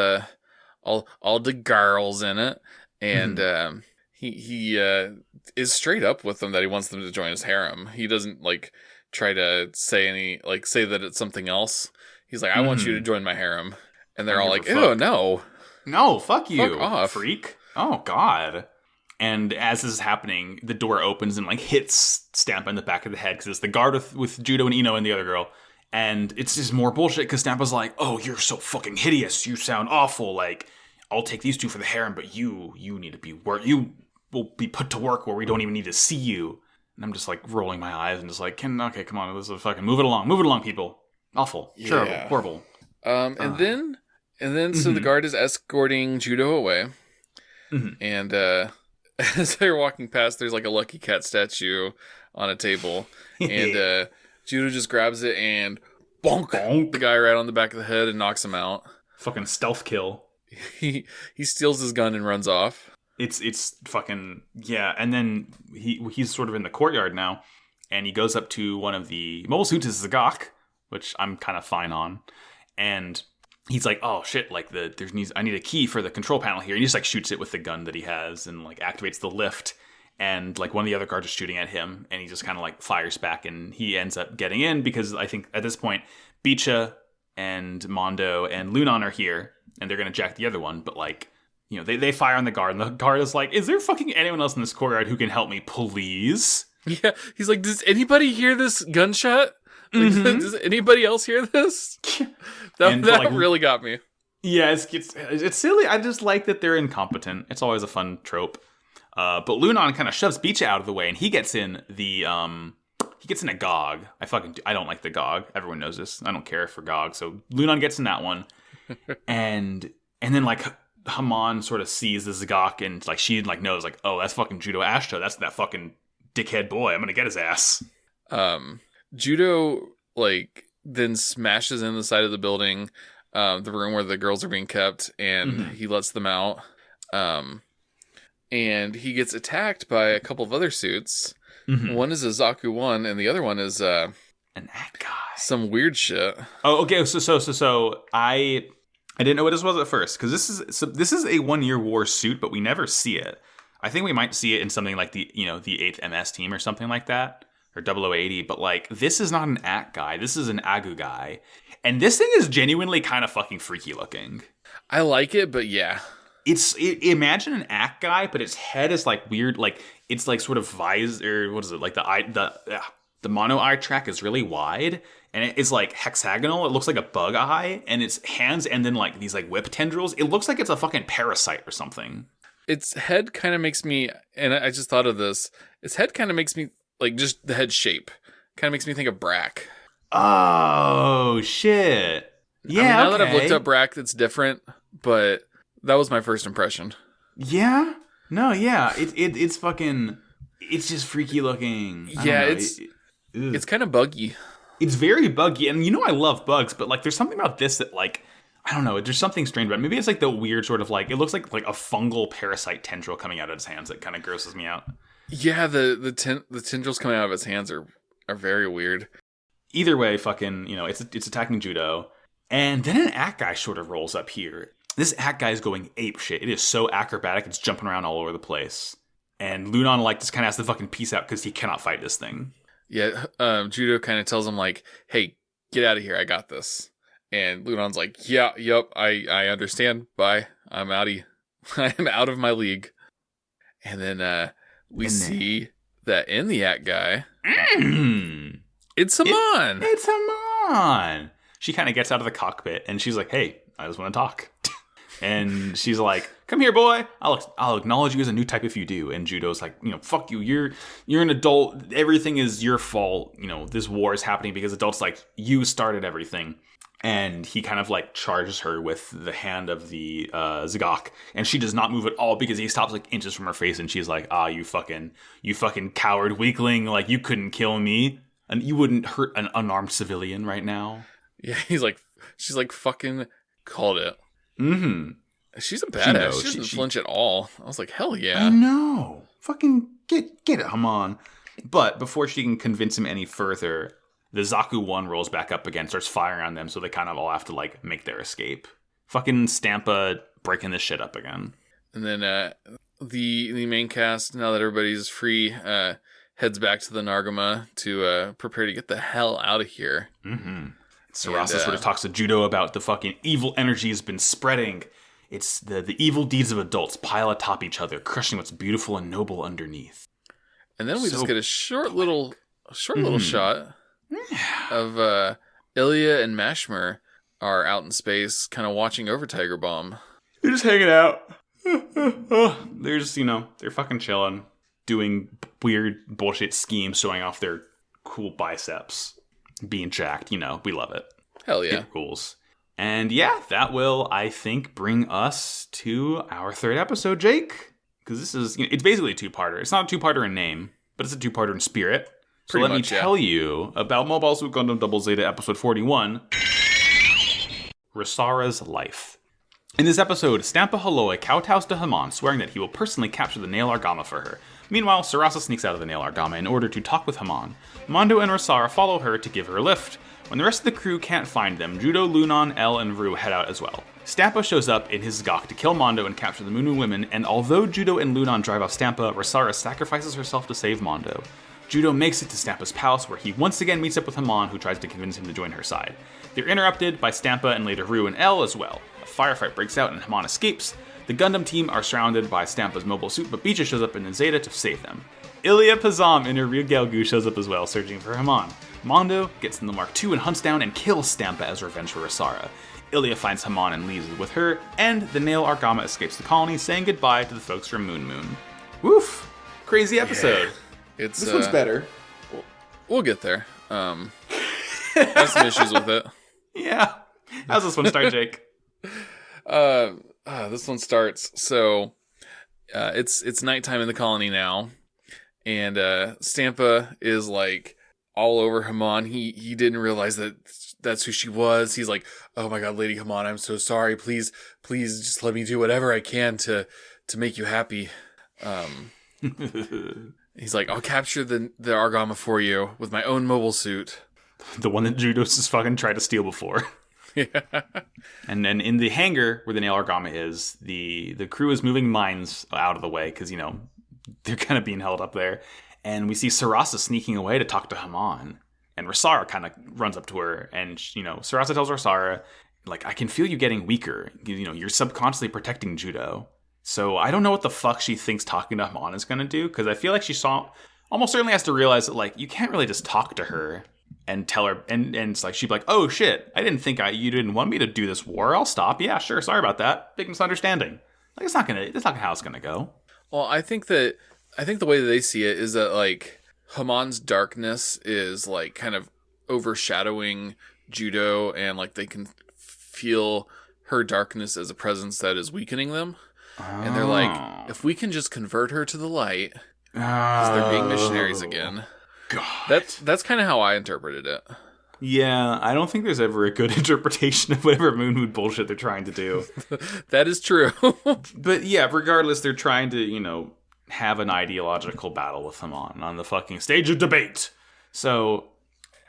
all the girls in it, and he is straight up with them that he wants them to join his harem. He doesn't like try to say that it's something else. He's like, I want you to join my harem, and they're all like, ew, no, fuck you, fuck off, freak. Oh god. And as this is happening, the door opens and like hits Stampa in the back of the head, because it's the guard with Judo and Ino and the other girl. And it's just more bullshit, because Stampa's like, oh, you're so fucking hideous. You sound awful. Like, I'll take these two for the harem, but you need to be you will be put to work where we don't even need to see you. And I'm just like rolling my eyes and just like, okay, come on, this is fucking move it along, people. Awful, terrible, horrible. And then so the guard is escorting Judo away, and as they're walking past, there's like a Lucky Cat statue on a table, and Judo just grabs it and bonk the guy right on the back of the head and knocks him out. Fucking stealth kill. He steals his gun and runs off. It's fucking and then he's sort of in the courtyard now, and he goes up to one of the mobile suits is Zagak, which I'm kind of fine on, and he's like, oh shit, like I need a key for the control panel here. And he just like shoots it with the gun that he has and like activates the lift. And like one of the other guards is shooting at him, and he just kind of like fires back, and he ends up getting in, because I think at this point, Bicha and Mondo and Lunan are here, and they're going to jack the other one. But like, they fire on the guard, and the guard is like, is there fucking anyone else in this courtyard who can help me, please? Yeah, he's like, does anybody hear this gunshot? Like, does anybody else hear this? That like, really got me. Yeah, it's silly. I just like that they're incompetent. It's always a fun trope. But Lunan kind of shoves Bicha out of the way, and he gets in a GOG. I don't like the GOG. Everyone knows this. I don't care for GOG. So Lunan gets in that one, and then like Haman sort of sees the Zagak, and like she like knows like, oh, that's fucking Judo Ashta. That's that fucking dickhead boy. I'm gonna get his ass. Judo like then smashes in the side of the building, the room where the girls are being kept, and he lets them out. And he gets attacked by a couple of other suits. One is a Zaku 1, and the other one is an act guy. Some weird shit. Oh, okay. So I didn't know what this was at first, because this is a 1 Year War suit, but we never see it. I think we might see it in something like the 8th MS team or something like that, or 0080. But like, this is not an act guy. This is an Agu guy, and this thing is genuinely kind of fucking freaky looking. I like it, but yeah. Imagine an act guy, but its head is like weird, like it's like sort of visor. What is it? Like the mono eye track is really wide, and it is like hexagonal. It looks like a bug eye, and its hands and then like these like whip tendrils. It looks like it's a fucking parasite or something. Its head kind of makes me, and I just thought of this, its head kind of makes me, like, just the head shape, kind of makes me think of Brack. Oh, shit. Yeah, I mean, now that I've looked up Brack, it's different, but that was my first impression. Yeah? No, yeah. It's fucking, it's just freaky looking. Yeah, it's kind of buggy. It's very buggy, and I love bugs, but, like, there's something about this that, like, I don't know, there's something strange about it. Maybe it's like the weird sort of like, it looks like a fungal parasite tendril coming out of its hands that kind of grosses me out. Yeah, the tendrils coming out of its hands are very weird. Either way, fucking, it's attacking Judo. And then an Act guy sort of rolls up here. This Act guy is going ape shit. It is so acrobatic, it's jumping around all over the place. And Lunan, like, just kind of has to fucking peace out because he cannot fight this thing. Yeah, Judo kind of tells him, like, hey, get out of here, I got this. And Lunan's like, yeah, yep, I understand. Bye. I'm outie. I'm out of my league. And then we see that in the Act guy, it's Haman. It's Haman. She kind of gets out of the cockpit and she's like, hey, I just want to talk. And she's like, come here, boy. I'll acknowledge you as a new type if you do. And Judo's like, fuck you. You're an adult. Everything is your fault. This war is happening because adults like you started everything. And he kind of like charges her with the hand of the Zagok, and she does not move at all because he stops like inches from her face, and she's like, you fucking coward weakling, like you couldn't kill me, and you wouldn't hurt an unarmed civilian right now. Yeah, she's like, fucking called it. Mm-hmm. She's a badass. She doesn't flinch at all. I was like, hell yeah. I know. Fucking get it, Haman. But before she can convince him any further, the Zaku 1 rolls back up again, starts firing on them, so they kind of all have to, like, make their escape. Fucking Stampa breaking this shit up again. And then the main cast, now that everybody's free, heads back to the Nargama to prepare to get the hell out of here. Mm-hmm. Sarasa sort of talks to Judo about the fucking evil energy has been spreading. It's the evil deeds of adults pile atop each other, crushing what's beautiful and noble underneath. And then we just get a short little shot of Ilya and Mashmer are out in space, kind of watching over Tiger Bomb. They're just hanging out. They're just, they're fucking chilling, doing weird bullshit schemes, showing off their cool biceps, being jacked. We love it. Hell yeah. It rules. And yeah, that will, I think, bring us to our third episode, Jake. Because this is, it's basically a two-parter. It's not a two-parter in name, but it's a two-parter in spirit. So let me tell you about Mobile Suit Gundam Double Zeta episode 41, Rosara's Life. In this episode, Stampa Haloi kowtows to Haman, swearing that he will personally capture the Nail Argama for her. Meanwhile, Sarasa sneaks out of the Nail Argama in order to talk with Haman. Mondo and Rosara follow her to give her a lift. When the rest of the crew can't find them, Judo, Lunan, L, and Ru head out as well. Stampa shows up in his Zagok to kill Mondo and capture the Moon women, and although Judo and Lunan drive off Stampa, Rosara sacrifices herself to save Mondo. Judo makes it to Stampa's palace, where he once again meets up with Haman, who tries to convince him to join her side. They're interrupted by Stampa and later Ru and L as well. A firefight breaks out and Haman escapes. The Gundam team are surrounded by Stampa's mobile suit, but Beecha shows up in the Zeta to save them. Ilya Pazam in her Ryu Gelgu shows up as well, searching for Haman. Mondo gets in the Mark II and hunts down and kills Stampa as revenge for Rosara. Ilya finds Haman and leaves with her, and the Nail Argama escapes the colony, saying goodbye to the folks from Moon Moon. Woof! Crazy episode. Yeah. This one's better. We'll get there. I have some issues with it. Yeah. How's this one start, Jake? This one starts. So, it's nighttime in the colony now, and Stampa is like all over Haman. He didn't realize that that's who she was. He's like, "Oh my God, Lady Haman, I'm so sorry. Please, just let me do whatever I can to make you happy." He's like, I'll capture the Argama for you with my own mobile suit. The one that Judos has fucking tried to steal before. Yeah. And then in the hangar where the Nail Argama is, the crew is moving mines out of the way because, they're kind of being held up there. And we see Sarasa sneaking away to talk to Haman. And Rosara kind of runs up to her. And, Sarasa tells Rosara, like, I can feel you getting weaker. You're subconsciously protecting Judo. So I don't know what the fuck she thinks talking to Haman is going to do, because I feel like she saw almost certainly has to realize that, like, you can't really just talk to her and tell her, and it's like, she'd be like, oh shit, I didn't think you didn't want me to do this war. I'll stop. Yeah, sure. Sorry about that. Big misunderstanding. Like, that's not how it's gonna go. Well, I think the way that they see it is that, like, Hamon's darkness is, like, kind of overshadowing Judo, and, like, they can feel her darkness as a presence that is weakening them. And they're like, if we can just convert her to the light, because they're being missionaries again. God. That's kind of how I interpreted it. Yeah, I don't think there's ever a good interpretation of whatever Moon bullshit they're trying to do. That is true. But yeah, regardless, they're trying to, have an ideological battle with Hamon on the fucking stage of debate. So,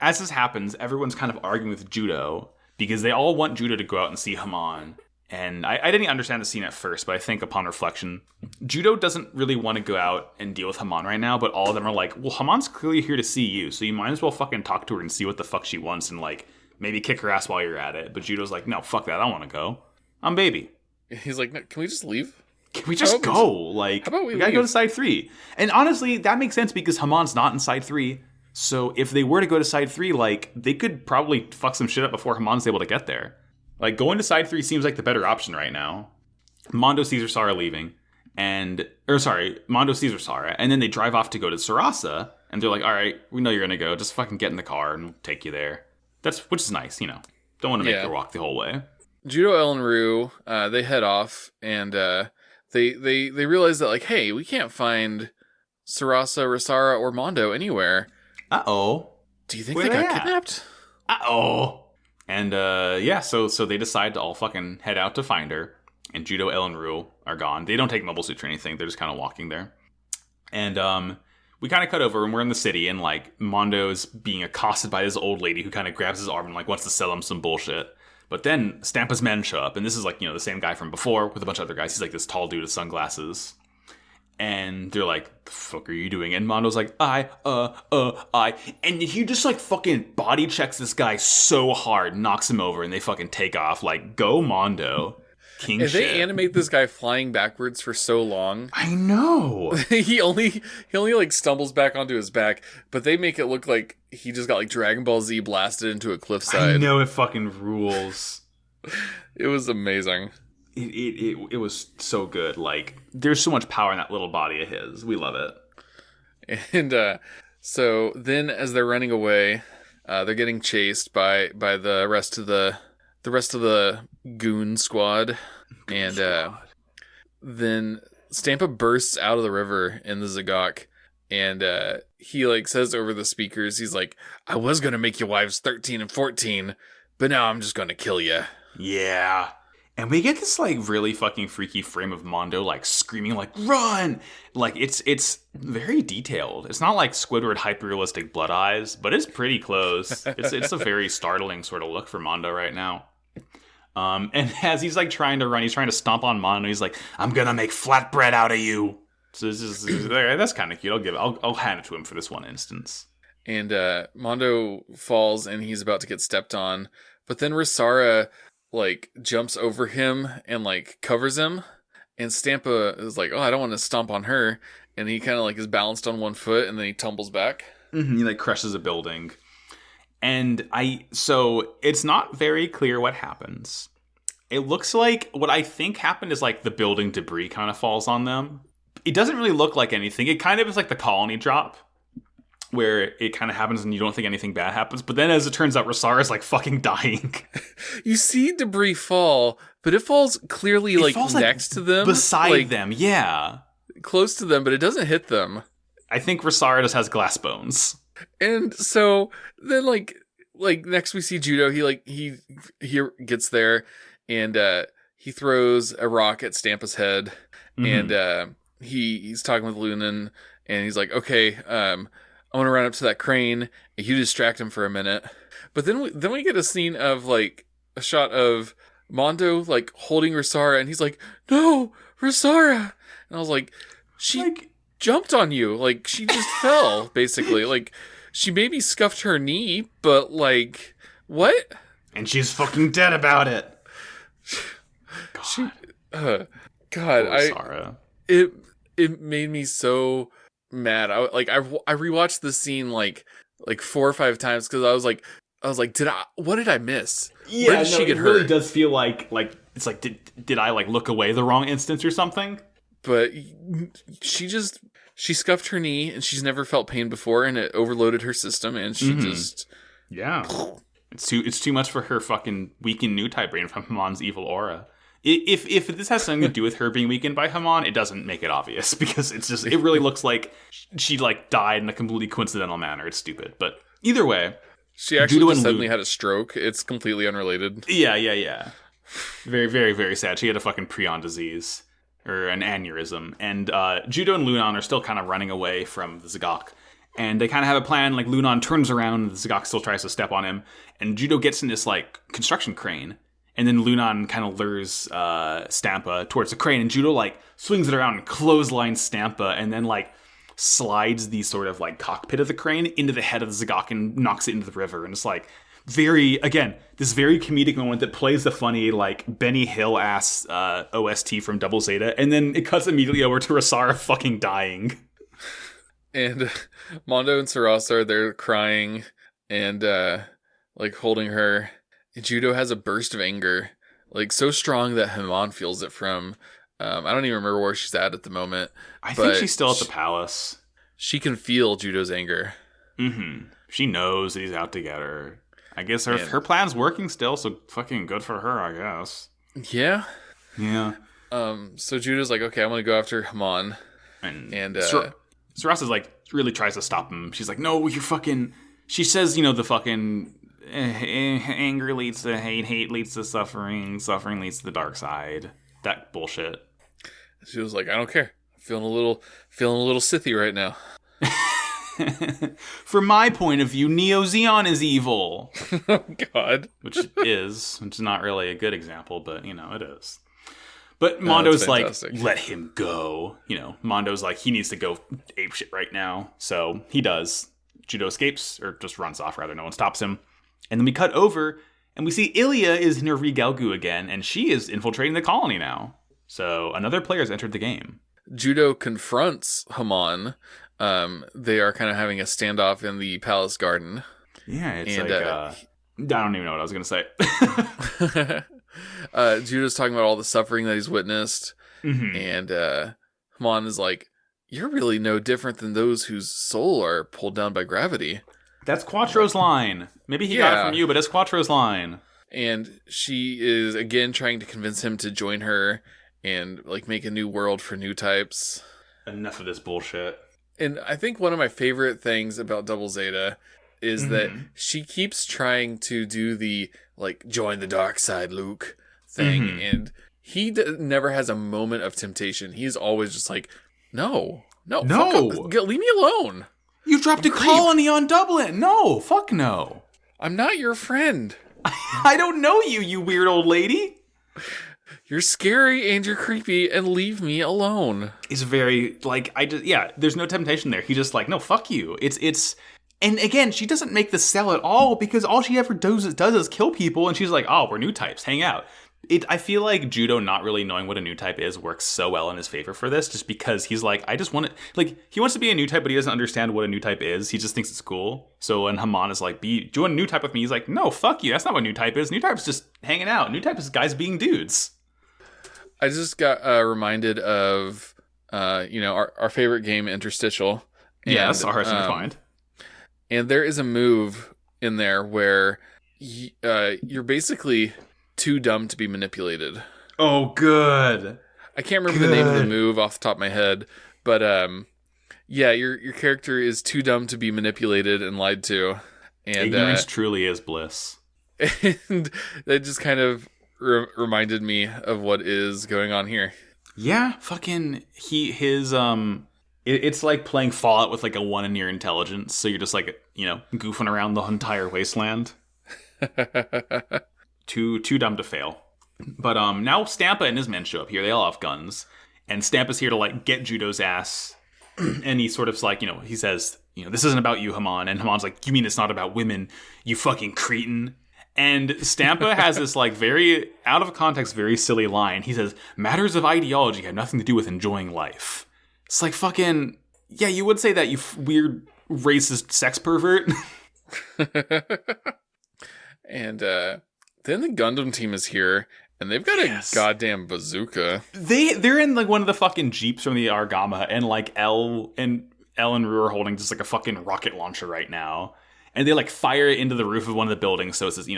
as this happens, everyone's kind of arguing with Judo, because they all want Judo to go out and see Hamon. And I didn't understand the scene at first, but I think upon reflection, Judo doesn't really want to go out and deal with Hamon right now, but all of them are like, well, Hamon's clearly here to see you, so you might as well fucking talk to her and see what the fuck she wants and, like, maybe kick her ass while you're at it. But Judo's like, no, fuck that, I want to go. I'm baby. He's like, no, can we just leave? Can we just go? Like, how about we gotta go to Side 3. And honestly, that makes sense because Hamon's not in Side 3. So if they were to go to Side 3, like, they could probably fuck some shit up before Hamon's able to get there. Like, going to Side 3 seems like the better option right now. Mondo sees Rosara leaving. Mondo sees Rosara, and then they drive off to go to Sarasa, and they're like, alright, we know you're gonna go, just fucking get in the car and we'll take you there. Which is nice, Don't want to make her walk the whole way. Judo, El, and Rue, they head off, and they realize that, like, hey, we can't find Sarasa, Rosara, or Mondo anywhere. Uh-oh. Do you think they got kidnapped? Uh-oh. And, so they decide to all fucking head out to find her. And Judo, El, and Rue are gone. They don't take mobile suits or anything. They're just kind of walking there. And, we kind of cut over, and we're in the city, and, like, Mondo's being accosted by this old lady who kind of grabs his arm and, like, wants to sell him some bullshit. But then Stampa's men show up, and this is, like, the same guy from before with a bunch of other guys. He's, like, this tall dude with sunglasses. And they're like, the fuck are you doing? And Mondo's like, I. And he just, like, fucking body checks this guy so hard, knocks him over, and they fucking take off. Like, go Mondo. King and shit. They animate this guy flying backwards for so long. I know. he only like stumbles back onto his back, but they make it look like he just got, like, Dragon Ball Z blasted into a cliffside. I know, it fucking rules. It was amazing. It was so good. Like, there's so much power in that little body of his. We love it. And so then, as they're running away, they're getting chased by the rest of the goon squad, and then Stampa bursts out of the river in the Zagok, and he, like, says over the speakers, he's like, I was gonna make your wives 13 and 14, but now I'm just gonna kill you. Yeah. And we get this, like, really fucking freaky frame of Mondo, like, screaming, like, run! Like, it's very detailed. It's not like Squidward hyper-realistic blood eyes, but it's pretty close. It's a very startling sort of look for Mondo right now. And as he's, like, trying to run, he's trying to stomp on Mondo. He's like, I'm gonna make flatbread out of you. So that's kind of cute. I'll hand it to him for this one instance. And Mondo falls, and he's about to get stepped on. But then Rosara, like, jumps over him and, like, covers him. And Stampa is like, oh, I don't want to stomp on her. And he kind of, like, is balanced on one foot, and then he tumbles back. Mm-hmm. He, like, crushes a building. And so it's not very clear what happens. It looks like what I think happened is, like, the building debris kind of falls on them. It doesn't really look like anything. It kind of is like the colony drop, where it kind of happens and you don't think anything bad happens. But then, as it turns out, Rosara is, like, fucking dying. You see debris fall, but it falls clearly, like, next to them. Beside them, yeah. Close to them, but it doesn't hit them. I think Rosara just has glass bones. And so then, like next we see Judo. He gets there, and he throws a rock at Stampa's head, and he's talking with Lunan, and he's like, okay, I want to run up to that crane, and you distract him for a minute. But then we get a scene of, like, a shot of Mondo, like, holding Rosara, and he's like, no, Rosara. And I was like, she, like, jumped on you. Like, she just fell, basically. Like, she maybe scuffed her knee, but, like, what? And she's fucking dead about it. God. God, Rosara. It made me so mad. I rewatched the scene like 4 or 5 times because I was like, what did I miss? Yeah, Where did she get it really hurt? does feel like it's like did I like look away the wrong instance or something? But she scuffed her knee and she's never felt pain before, and it overloaded her system, and she just yeah. It's too much for her fucking weakened new type brain from Hamon's evil aura. If this has something to do with her being weakened by Hamon, it doesn't make it obvious because it really looks like she like died in a completely coincidental manner. It's stupid, but either way, she actually just suddenly had a stroke. It's completely unrelated. Yeah. Very, very, very sad. She had a fucking prion disease or an aneurysm, and Judo and Lunan are still kind of running away from the Zagok. And they kind of have a plan, like Lunan turns around, and the Zagok still tries to step on him, and Judo gets in this, like, construction crane, and then Lunan kind of lures Stampa towards the crane, and Judo, like, swings it around and clotheslines Stampa, and then, like, slides the sort of, like, cockpit of the crane into the head of the Zagok and knocks it into the river, and it's, like, this very comedic moment that plays the funny, like, Benny Hill-ass OST from Double Zeta, and then it cuts immediately over to Rasara fucking dying. And Mondo and Sarasa are there crying and, like, holding her. And Judo has a burst of anger, like, so strong that Hamon feels it from. I don't even remember where she's at the moment. I think she's still at the palace. She can feel Judo's anger. Mm-hmm. She knows that he's out to get her. I guess her plan's working still, so fucking good for her, I guess. Yeah. Yeah. So Judo's like, okay, I'm gonna go after Hamon. And Sarasa's like, really tries to stop him. She's like, no, you're fucking... She says, the fucking... anger leads to hate leads to suffering leads to the dark side. That bullshit. She was like, I don't care. Feeling a little Sithy right now. From my point of view, Neo Zeon is evil. Oh, God. Which is not really a good example, but, it is. But Mondo's like, let him go. Mondo's like, he needs to go apeshit right now. So he does. Judo escapes, or just runs off, rather. No one stops him. And then we cut over, and we see Ilya is in her Regalgu again, and she is infiltrating the colony now. So another player has entered the game. Judo confronts Hamon. They are kind of having a standoff in the palace garden. Yeah, it's I don't even know what I was going to say. Judo's talking about all the suffering that he's witnessed. Mm-hmm. And Hamon is like, you're really no different than those whose soul are pulled down by gravity. That's Quattro's line. Maybe he got it from you, but it's Quattro's line. And she is, again, trying to convince him to join her and, like, make a new world for new types. Enough of this bullshit. And I think one of my favorite things about Double Zeta is that she keeps trying to do the, like, join the dark side, Luke thing. Mm-hmm. And he never has a moment of temptation. He's always just like, no. Leave me alone. You dropped a colony on Dublin. No, fuck no. I'm not your friend. I don't know you, you weird old lady. You're scary and you're creepy, and leave me alone. He's very, like, there's no temptation there. He's just like, no, fuck you. It's, and again, she doesn't make the sell at all, because all she ever does is kill people, and she's like, oh, we're new types, hang out. I feel like Judo not really knowing what a new type is works so well in his favor for this, just because he's like, I just want to, like, he wants to be a new type, but he doesn't understand what a new type is. He just thinks it's cool. So when Hamon is like, join a new type with me, he's like, no, fuck you, that's not what new type is. New type is just hanging out. New type is guys being dudes. I just got reminded of, our favorite game, Interstitial. Yes, our hearts intertwined. And there is a move in there where you're basically too dumb to be manipulated. Oh, good. I can't remember the name of the move off the top of my head, but your character is too dumb to be manipulated and lied to. And ignorance truly is bliss. And that just kind of reminded me of what is going on here. Yeah, fucking it's like playing Fallout with like a 1 in your intelligence, so you're just like, goofing around the entire wasteland. Too dumb to fail. But now Stampa and his men show up here. They all have guns, and Stampa's here to like get Judo's ass. And he sort of like, he says, this isn't about you, Hamon. And Hamon's like, you mean it's not about women, you fucking cretin? And Stampa has this like very out of context, very silly line. He says, matters of ideology have nothing to do with enjoying life. It's like, fucking, Yeah, you would say that, you weird racist sex pervert. And then the Gundam team is here, and they've got a goddamn bazooka. They're in like one of the fucking jeeps from the Argama, and like Elle and Rue are holding just like a fucking rocket launcher right now, and they like fire it into the roof of one of the buildings. So it says,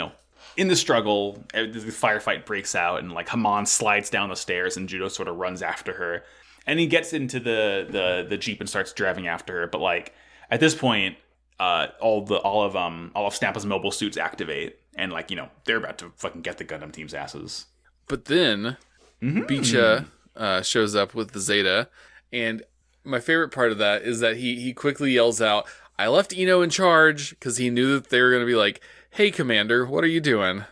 in the struggle, the firefight breaks out, and like Haman slides down the stairs, and Judo sort of runs after her, and he gets into the jeep and starts driving after her. But like at this point, all of Stampa's mobile suits activate, and like they're about to fucking get the Gundam team's asses. But then Beecha shows up with the Zeta, and my favorite part of that is that he quickly yells out, "I left Eno in charge," because he knew that they were going to be like, "Hey, Commander, what are you doing?"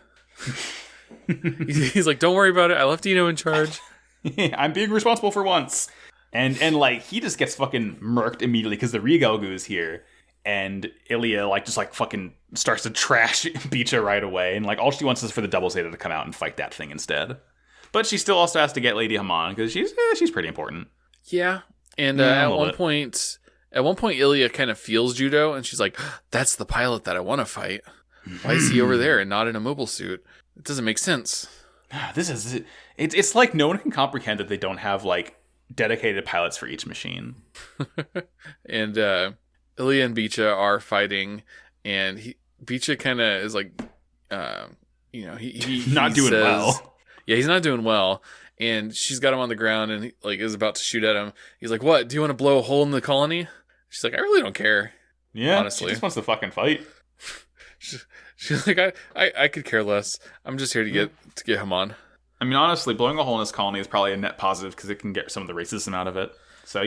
He's like, "Don't worry about it. I left Eno in charge. I'm being responsible for once." And like he just gets fucking murked immediately because the Rigelgu is here. And Ilya like just like fucking starts to trash Beecha right away, and like all she wants is for the Double Zeta to come out and fight that thing instead. But she still also has to get Lady Haman because she's pretty important. Yeah, and at one point, Ilya kind of feels Judo, and she's like, "That's the pilot that I want to fight. Why is he over there and not in a mobile suit? It doesn't make sense." It's like no one can comprehend that they don't have like dedicated pilots for each machine. And Ilya and Beecha are fighting, and Beecha kind of is like, he not doing well. Yeah, he's not doing well, and she's got him on the ground, and he, like, is about to shoot at him. He's like, "What? Do you want to blow a hole in the colony?" She's like, "I really don't care." Yeah, honestly, she just wants to fucking fight. She's like, I could care less. I'm just here to get Haman. I mean, honestly, blowing a hole in this colony is probably a net positive because it can get some of the racism out of it. So,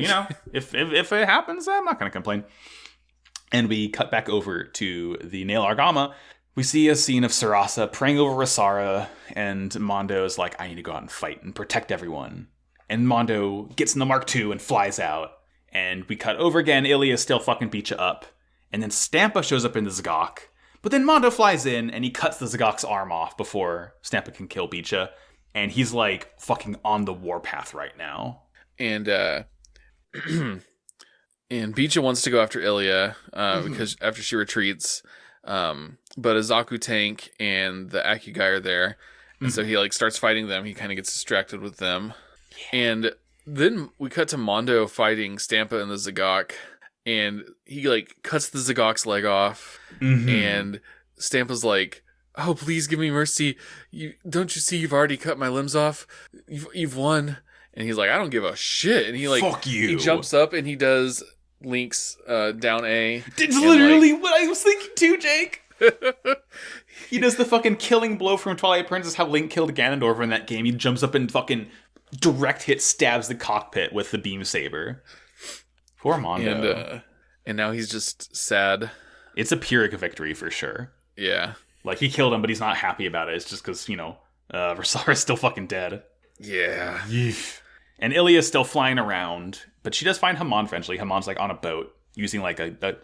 if it happens, I'm not going to complain. And we cut back over to the Nail Argama. We see a scene of Sarasa praying over Rasara, and Mondo is like, "I need to go out and fight and protect everyone." And Mondo gets in the Mark II and flies out. And we cut over again. Ilya is still fucking Beecha up. And then Stampa shows up in the Zagok. But then Mondo flies in, and he cuts the Zagok's arm off before Stampa can kill Beecha. And he's like fucking on the warpath right now. And and Beecha wants to go after Ilya because after she retreats, but a Zaku tank and the Akugai are there, and so he like starts fighting them. He kind of gets distracted with them, and then we cut to Mondo fighting Stampa in the Zagok, and he like cuts the Zagok's leg off, and Stampa's like, "Oh, please give me mercy! Don't you see you've already cut my limbs off? You've won." And he's like, "I don't give a shit." And he like, "Fuck you." He jumps up and he does Link's down A. It's literally what I was thinking too, Jake. He does the fucking killing blow from Twilight Princess, how Link killed Ganondorf in that game. He jumps up and fucking direct hit stabs the cockpit with the beam saber. Poor Mondo. And now he's just sad. It's a Pyrrhic victory for sure. Yeah. Like, he killed him, but he's not happy about it. It's just because, Rasara's still fucking dead. Yeah. Yeesh. And Ilya's still flying around, but she does find Haman eventually. Haman's like on a boat using like a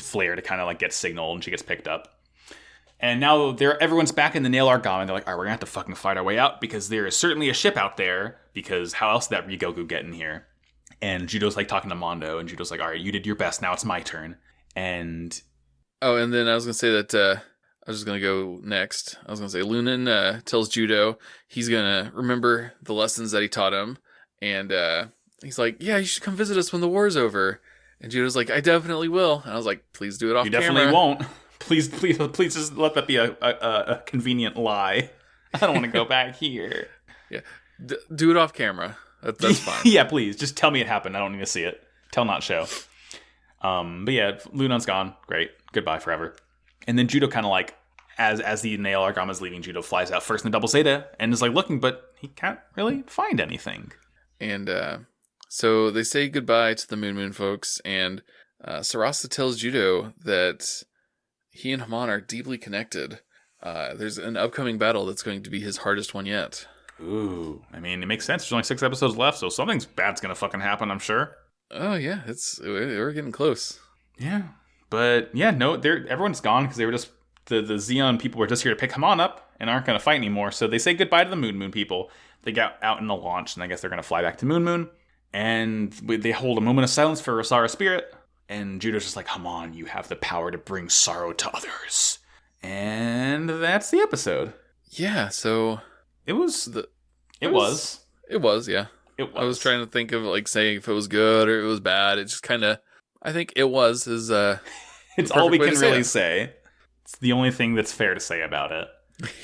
flare to kind of like get signal, and she gets picked up. And now everyone's back in the Nail Argama, and they're like, "All right, we're gonna have to fucking fight our way out because there is certainly a ship out there. Because how else did that Rigoku get in here?" And Judo's like talking to Mondo, and Judo's like, "All right, you did your best. Now it's my turn." And then I was gonna say that I was just gonna go next. I was gonna say Lunan tells Judo he's gonna remember the lessons that he taught him. And he's like, "Yeah, you should come visit us when the war's over." And Judo's like, "I definitely will." And I was like, "Please do it off camera." You definitely won't. Please just let that be a convenient lie. I don't want to go back here. Yeah, do it off camera. That's fine. Yeah, please. Just tell me it happened. I don't need to see it. Tell, not show. But yeah, Lunan's gone. Great. Goodbye forever. And then Judo kind of like, as the Nail Argama is leaving, Judo flies out first in the Double Zeta and is like looking, but he can't really find anything. And so they say goodbye to the Moon folks, and Sarasa tells Judo that he and Haman are deeply connected. There's an upcoming battle that's going to be his hardest one yet. Ooh, I mean, it makes sense. There's only 6 episodes left, so something's bad's gonna fucking happen, I'm sure. Oh yeah, we're getting close. Yeah, but yeah, no, everyone's gone because they were just the Xeon people were just here to pick Haman up and aren't gonna fight anymore. So they say goodbye to the Moon people. They got out in the launch, and I guess they're gonna fly back to Moon. And they hold a moment of silence for Rosara's spirit. And Judo's just like, come on, you have the power to bring sorrow to others. And that's the episode. Yeah, so... It was. It was, yeah. It was. I was trying to think of, like, saying if it was good or it was bad. It just kind of... I think it was is... it's all we can really say. It's the only thing that's fair to say about it.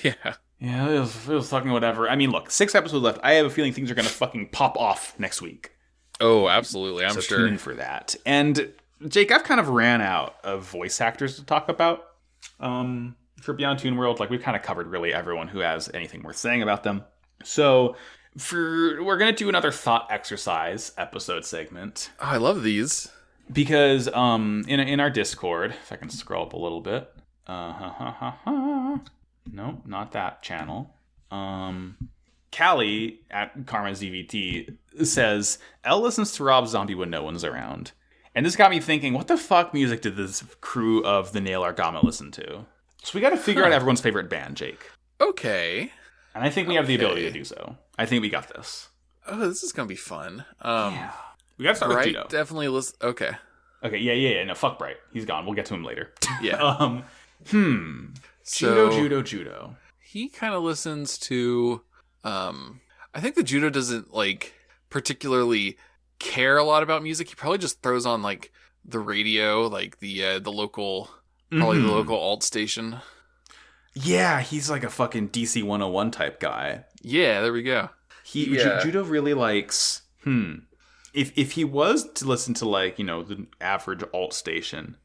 Yeah. Yeah, it was fucking whatever. I mean, look, 6 episodes left. I have a feeling things are going to fucking pop off next week. Oh, absolutely. I'm so sure. Tune in for that. And, Jake, I've kind of ran out of voice actors to talk about for Beyond Toon World. Like, we've kind of covered really everyone who has anything worth saying about them. So, we're going to do another thought exercise episode segment. Oh, I love these. Because in our Discord, if I can scroll up a little bit. No, not that channel. Callie at Karma ZVT says, Elle listens to Rob Zombie when no one's around. And this got me thinking, what the fuck music did this crew of the Nail Argama listen to? So we got to figure out everyone's favorite band, Jake. Okay. And I think we have the ability to do so. I think we got this. Oh, this is going to be fun. Yeah. We got to start with Judo. Definitely listen. Okay. Okay, yeah. No, fuck Bright. He's gone. We'll get to him later. Yeah. Judo. He kind of listens to... I think the Judo doesn't, like, particularly care a lot about music. He probably just throws on, like, the radio, like, the local... Probably the local alt station. Yeah, he's like a fucking DC 101 type guy. Yeah, there we go. Judo really likes... If he was to listen to, like, you know, the average alt station...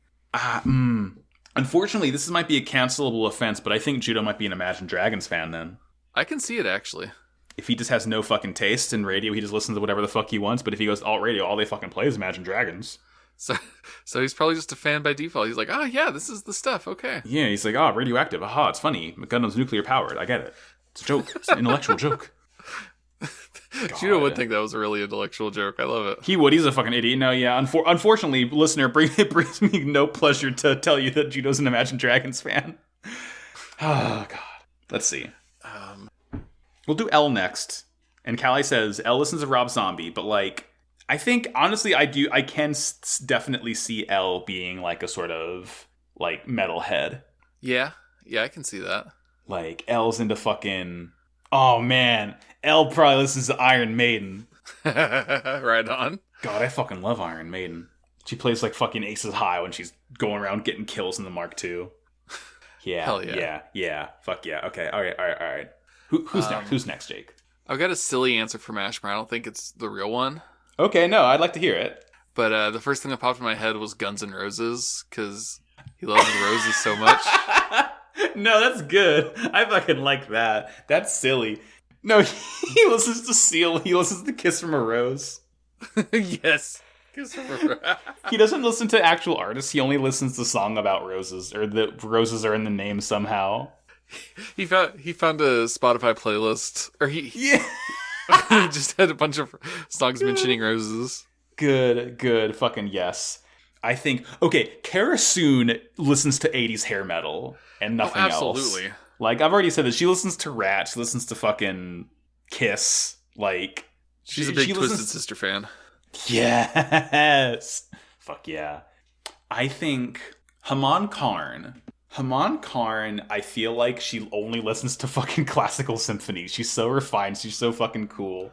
Unfortunately, this might be a cancelable offense, but I think Judo might be an Imagine Dragons fan then. I can see it, actually. If he just has no fucking taste in radio, he just listens to whatever the fuck he wants, but if he goes alt radio, all they fucking play is Imagine Dragons. So he's probably just a fan by default. He's like, yeah, this is the stuff, okay. Yeah, he's like, radioactive, aha, it's funny. Gundam's nuclear powered, I get it. It's a joke. It's an intellectual joke. Judo would think that was a really intellectual joke. I love it. He would. He's a fucking idiot. No, yeah. Unfortunately, listener, it brings me no pleasure to tell you that Judo's an Imagine Dragons fan. Oh, God. Let's see. We'll do L next. And Callie says, L listens to Rob Zombie, but, like, I think, honestly, I can definitely see L being, like, a sort of, like, metalhead. Yeah, I can see that. Like, L's into fucking... Oh, man. Elle probably listens to Iron Maiden. Right on. God, I fucking love Iron Maiden. She plays like fucking Aces High when she's going around getting kills in the Mark II. Yeah. Hell yeah. Yeah. Fuck yeah. Okay. All right. Who's next? Who's next, Jake? I've got a silly answer from Ashmore. I don't think it's the real one. Okay, no, I'd like to hear it. But the first thing that popped in my head was Guns N' Roses, because he loves the roses so much. No, that's good. I fucking like that. That's silly. No, he listens to Seal. He listens to Kiss from a Rose. Yes. Kiss from a Rose. He doesn't listen to actual artists. He only listens to song about roses, or the roses are in the name somehow. He found a Spotify playlist, or he just had a bunch of songs mentioning roses. Good. Fucking yes. I think, okay, Kara Soon listens to 80s hair metal and nothing else. Absolutely. Like, I've already said that she listens to Rat, she listens to fucking Kiss, like... She's a big Twisted Sister fan. Yes! Fuck yeah. I think Haman Karn, I feel like she only listens to fucking classical symphonies. She's so refined, she's so fucking cool.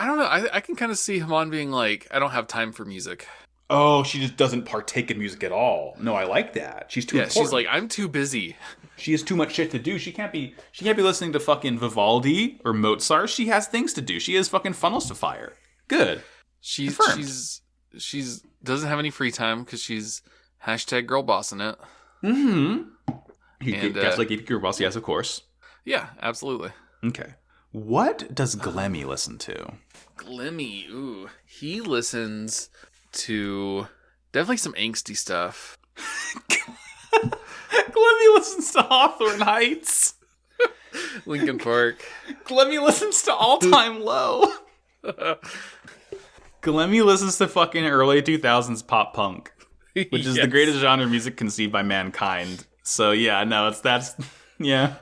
I don't know. I can kind of see Haman being like, I don't have time for music. Oh, she just doesn't partake in music at all. No, I like that. She's too important. She's like, I'm too busy. She has too much shit to do. She can't be listening to fucking Vivaldi or Mozart. She has things to do. She has fucking funnels to fire. Good. She's doesn't have any free time because she's #girl bossing it. And that's like girl boss, yes, of course. Yeah, absolutely. Okay. What does Glemmy listen to? Glemmy, ooh. He listens to definitely some angsty stuff. Glemmy listens to Hawthorne Heights. Linkin Park. Glemmy listens to All Time Low. Glemmy listens to fucking early 2000s pop punk, which is the greatest genre of music conceived by mankind. So yeah, no, yeah.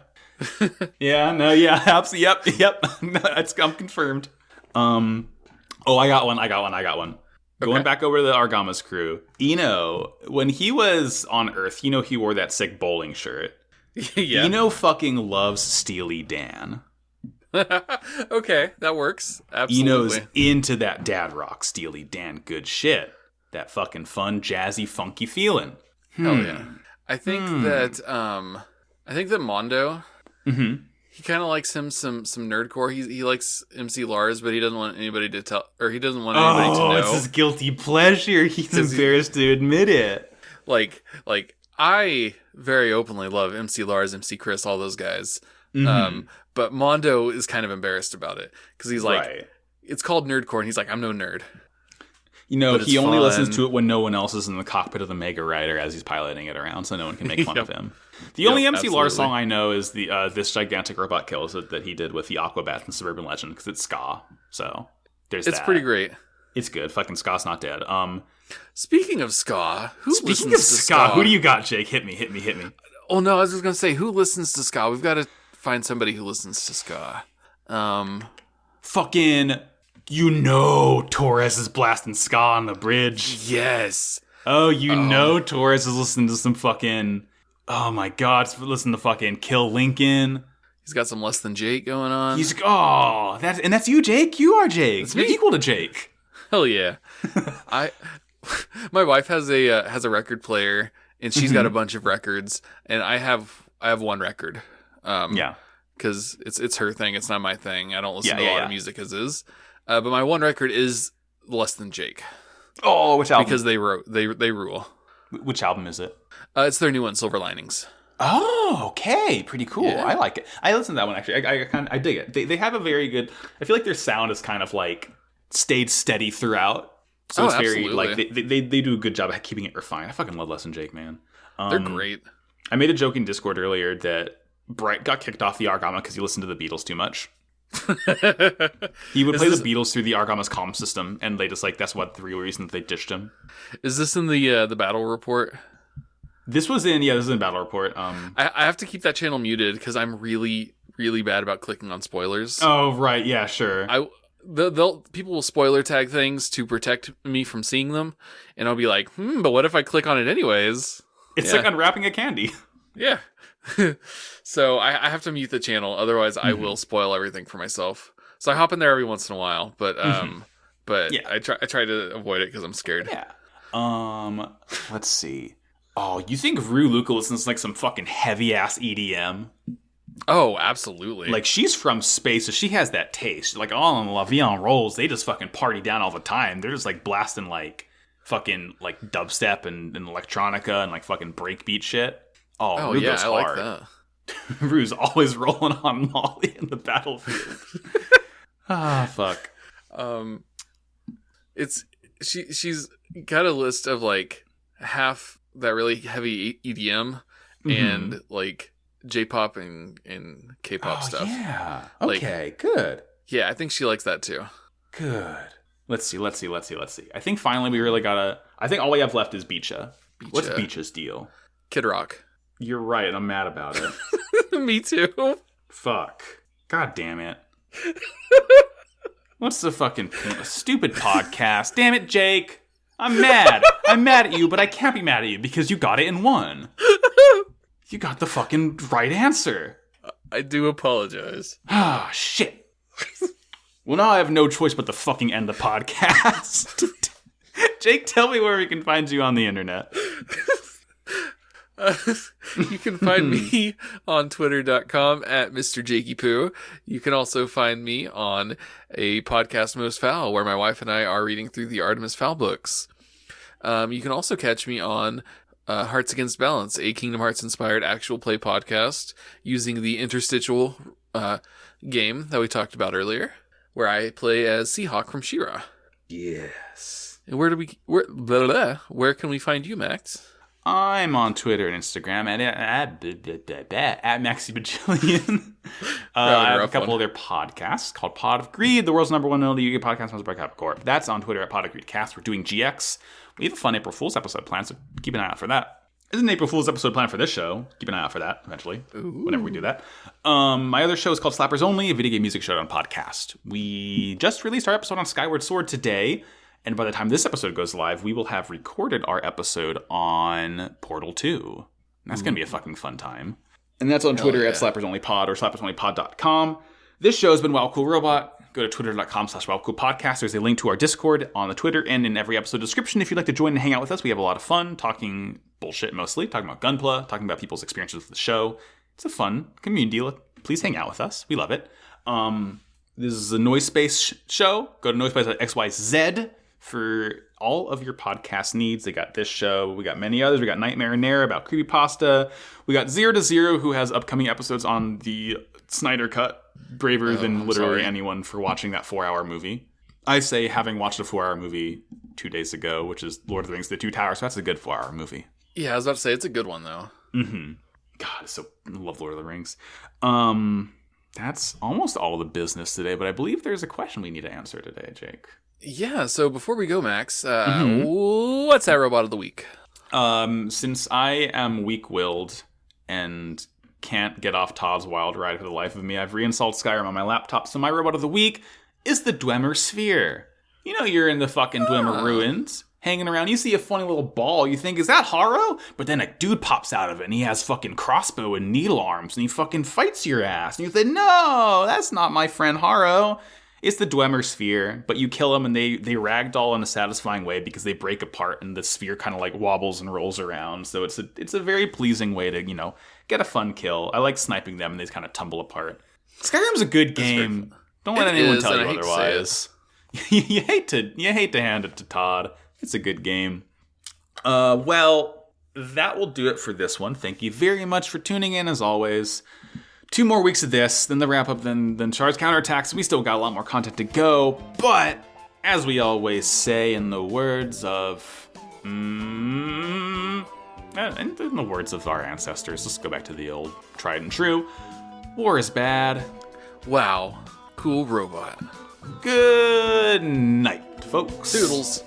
Yeah, no, yeah, absolutely, yep. No, I'm confirmed. Oh, I got one. Going back over to the Argama's crew. Eno, when he was on Earth, he wore that sick bowling shirt. Yeah. Eno fucking loves Steely Dan. Okay, that works. Absolutely. Eno's into that dad rock Steely Dan good shit. That fucking fun, jazzy, funky feeling. Hell yeah. I think that Mondo, he kind of likes some nerdcore. He likes MC Lars, but he doesn't want anybody to tell, or he doesn't want anybody to know. Oh, it's his guilty pleasure. He's embarrassed to admit it. Like I very openly love MC Lars, MC Chris, all those guys. But Mondo is kind of embarrassed about it because he's like, it's called nerdcore, and he's like, I'm no nerd. He only listens to it when no one else is in the cockpit of the Mega Rider as he's piloting it around, so no one can make fun of him. The only MC Lars song I know is the This Gigantic Robot Kills It that he did with the Aquabats in Suburban Legend, because it's ska. So there's that. It's pretty great. It's good. Fucking ska's not dead. Speaking of ska, who do you got, Jake? Hit me. Oh no, I was just gonna say, who listens to ska? We've got to find somebody who listens to ska. Fucking, Torres is blasting ska on the bridge. Yes. Oh, Torres is listening to some fucking, oh my god, listen to fucking Kill Lincoln. He's got some Less Than Jake going on. That's you, Jake. You are Jake. You're equal to Jake. Hell yeah. My wife has a record player, and she's got a bunch of records, and I have one record. Because it's her thing. It's not my thing. I don't listen to a lot of music as is. But my one record is Less Than Jake. Oh, which album? Because they rule. Which album is it? It's their new one, Silver Linings. Oh, okay, pretty cool. Yeah. I like it. I listened to that one actually. I dig it. They have a very good. I feel like their sound is kind of like stayed steady throughout. So it's very absolutely. like they do a good job of keeping it refined. I fucking love Less Than Jake, man. They're great. I made a joke in Discord earlier that Bright got kicked off the Argama because he listened to the Beatles too much. He would play the Beatles through the Argama's comm system, and they just that's the real reason that they ditched him. Is this in the battle report? This was in battle report. I have to keep that channel muted because I'm really, really bad about clicking on spoilers. Oh right, yeah, sure. People will spoiler tag things to protect me from seeing them, and I'll be like, but what if I click on it anyways? It's like unwrapping a candy. Yeah. So I have to mute the channel, otherwise I will spoil everything for myself. So I hop in there every once in a while, but I try to avoid it because I'm scared. Yeah. Let's see. Oh, you think Rue Luca listens to some fucking heavy ass EDM? Oh, absolutely. She's from space, so she has that taste. All on La Vie en Rolls, they just fucking party down all the time. They're just blasting fucking dubstep and electronica and fucking breakbeat shit. Oh Rue goes hard. I like that. Rue's always rolling on Molly in the battlefield. Fuck. She's got a list of half that really heavy EDM and J-pop and K-pop stuff. Yeah. Okay, good. Yeah, I think she likes that too. Good. Let's see. I think finally we really gotta. I think all we have left is Beecha. What's Beecha's deal? Kid Rock. You're right, and I'm mad about it. Me too. Fuck. God damn it. What's the fucking point? A stupid podcast. Damn it, Jake. I'm mad. I'm mad at you, but I can't be mad at you because you got it in one. You got the fucking right answer. I do apologize. Ah, shit. Well, now I have no choice but to fucking end the podcast. Jake, tell me where we can find you on the internet. You can find me on twitter.com at Mr. Jakey Poo. You can also find me on a podcast, Most Foul, where my wife and I are reading through the Artemis Fowl books. You can also catch me on Hearts Against Balance, a Kingdom Hearts inspired actual play podcast using the interstitial game that we talked about earlier, where I play as Seahawk from She-Ra. Yes. And where can we find you, Max? I'm on Twitter and Instagram at MaxyBajillion. I have a couple other podcasts called Pod of Greed, the world's number one UK podcast sponsored by Capricorn. That's on Twitter at Pod of Greed Cast. We're doing GX. We have a fun April Fool's episode planned, so keep an eye out for that. There's an April Fool's episode planned for this show. Keep an eye out for that eventually, whenever we do that. My other show is called Slappers Only, a video game music show on podcast. We just released our episode on Skyward Sword today, and by the time this episode goes live, we will have recorded our episode on Portal 2. That's going to be a fucking fun time. And that's on Twitter at SlappersOnlyPod or SlappersOnlyPod.com. This show has been Wow Cool Robot. Go to twitter.com/WowCoolPodcast. There's a link to our Discord on the Twitter and in every episode description. If you'd like to join and hang out with us, we have a lot of fun talking bullshit mostly, talking about Gunpla, talking about people's experiences with the show. It's a fun community. Please hang out with us. We love it. This is a Noise Space show. Go to noisepace.xyz for all of your podcast needs. They got this show. We got many others. We got Nightmare and Nair about creepypasta. We got Zero to Zero, who has upcoming episodes on the Snyder Cut. Braver than literally anyone for watching that 4-hour movie. I say, having watched a 4-hour movie 2 days ago, which is Lord of the Rings: The Two Towers, so that's a good 4-hour movie. Yeah, I was about to say, it's a good one, though. Mm-hmm. God, I love Lord of the Rings. That's almost all the business today, but I believe there's a question we need to answer today, Jake. Yeah, so before we go, Max, what's that robot of the week? Since I am weak-willed and can't get off Todd's wild ride for the life of me, I've reinstalled Skyrim on my laptop, so my robot of the week is the Dwemer Sphere. You know, you're in the fucking Dwemer ruins, hanging around, you see a funny little ball, you think, is that Haro? But then a dude pops out of it, and he has fucking crossbow and needle arms, and he fucking fights your ass, and you say, no, that's not my friend Haro. It's the Dwemer Sphere, but you kill them and they ragdoll in a satisfying way because they break apart and the sphere kind of like wobbles and rolls around. So it's a very pleasing way to, get a fun kill. I like sniping them and they kind of tumble apart. Skyrim's a good game. Don't let anyone tell you otherwise. you hate to hand it to Todd. It's a good game. Well, that will do it for this one. Thank you very much for tuning in as always. 2 more weeks of this, then the wrap-up, then Char's counterattacks. We still got a lot more content to go, but as we always say in the words of... in the words of our ancestors, let's go back to the old tried and true. War is bad. Wow. Cool robot. Good night, folks. Toodles.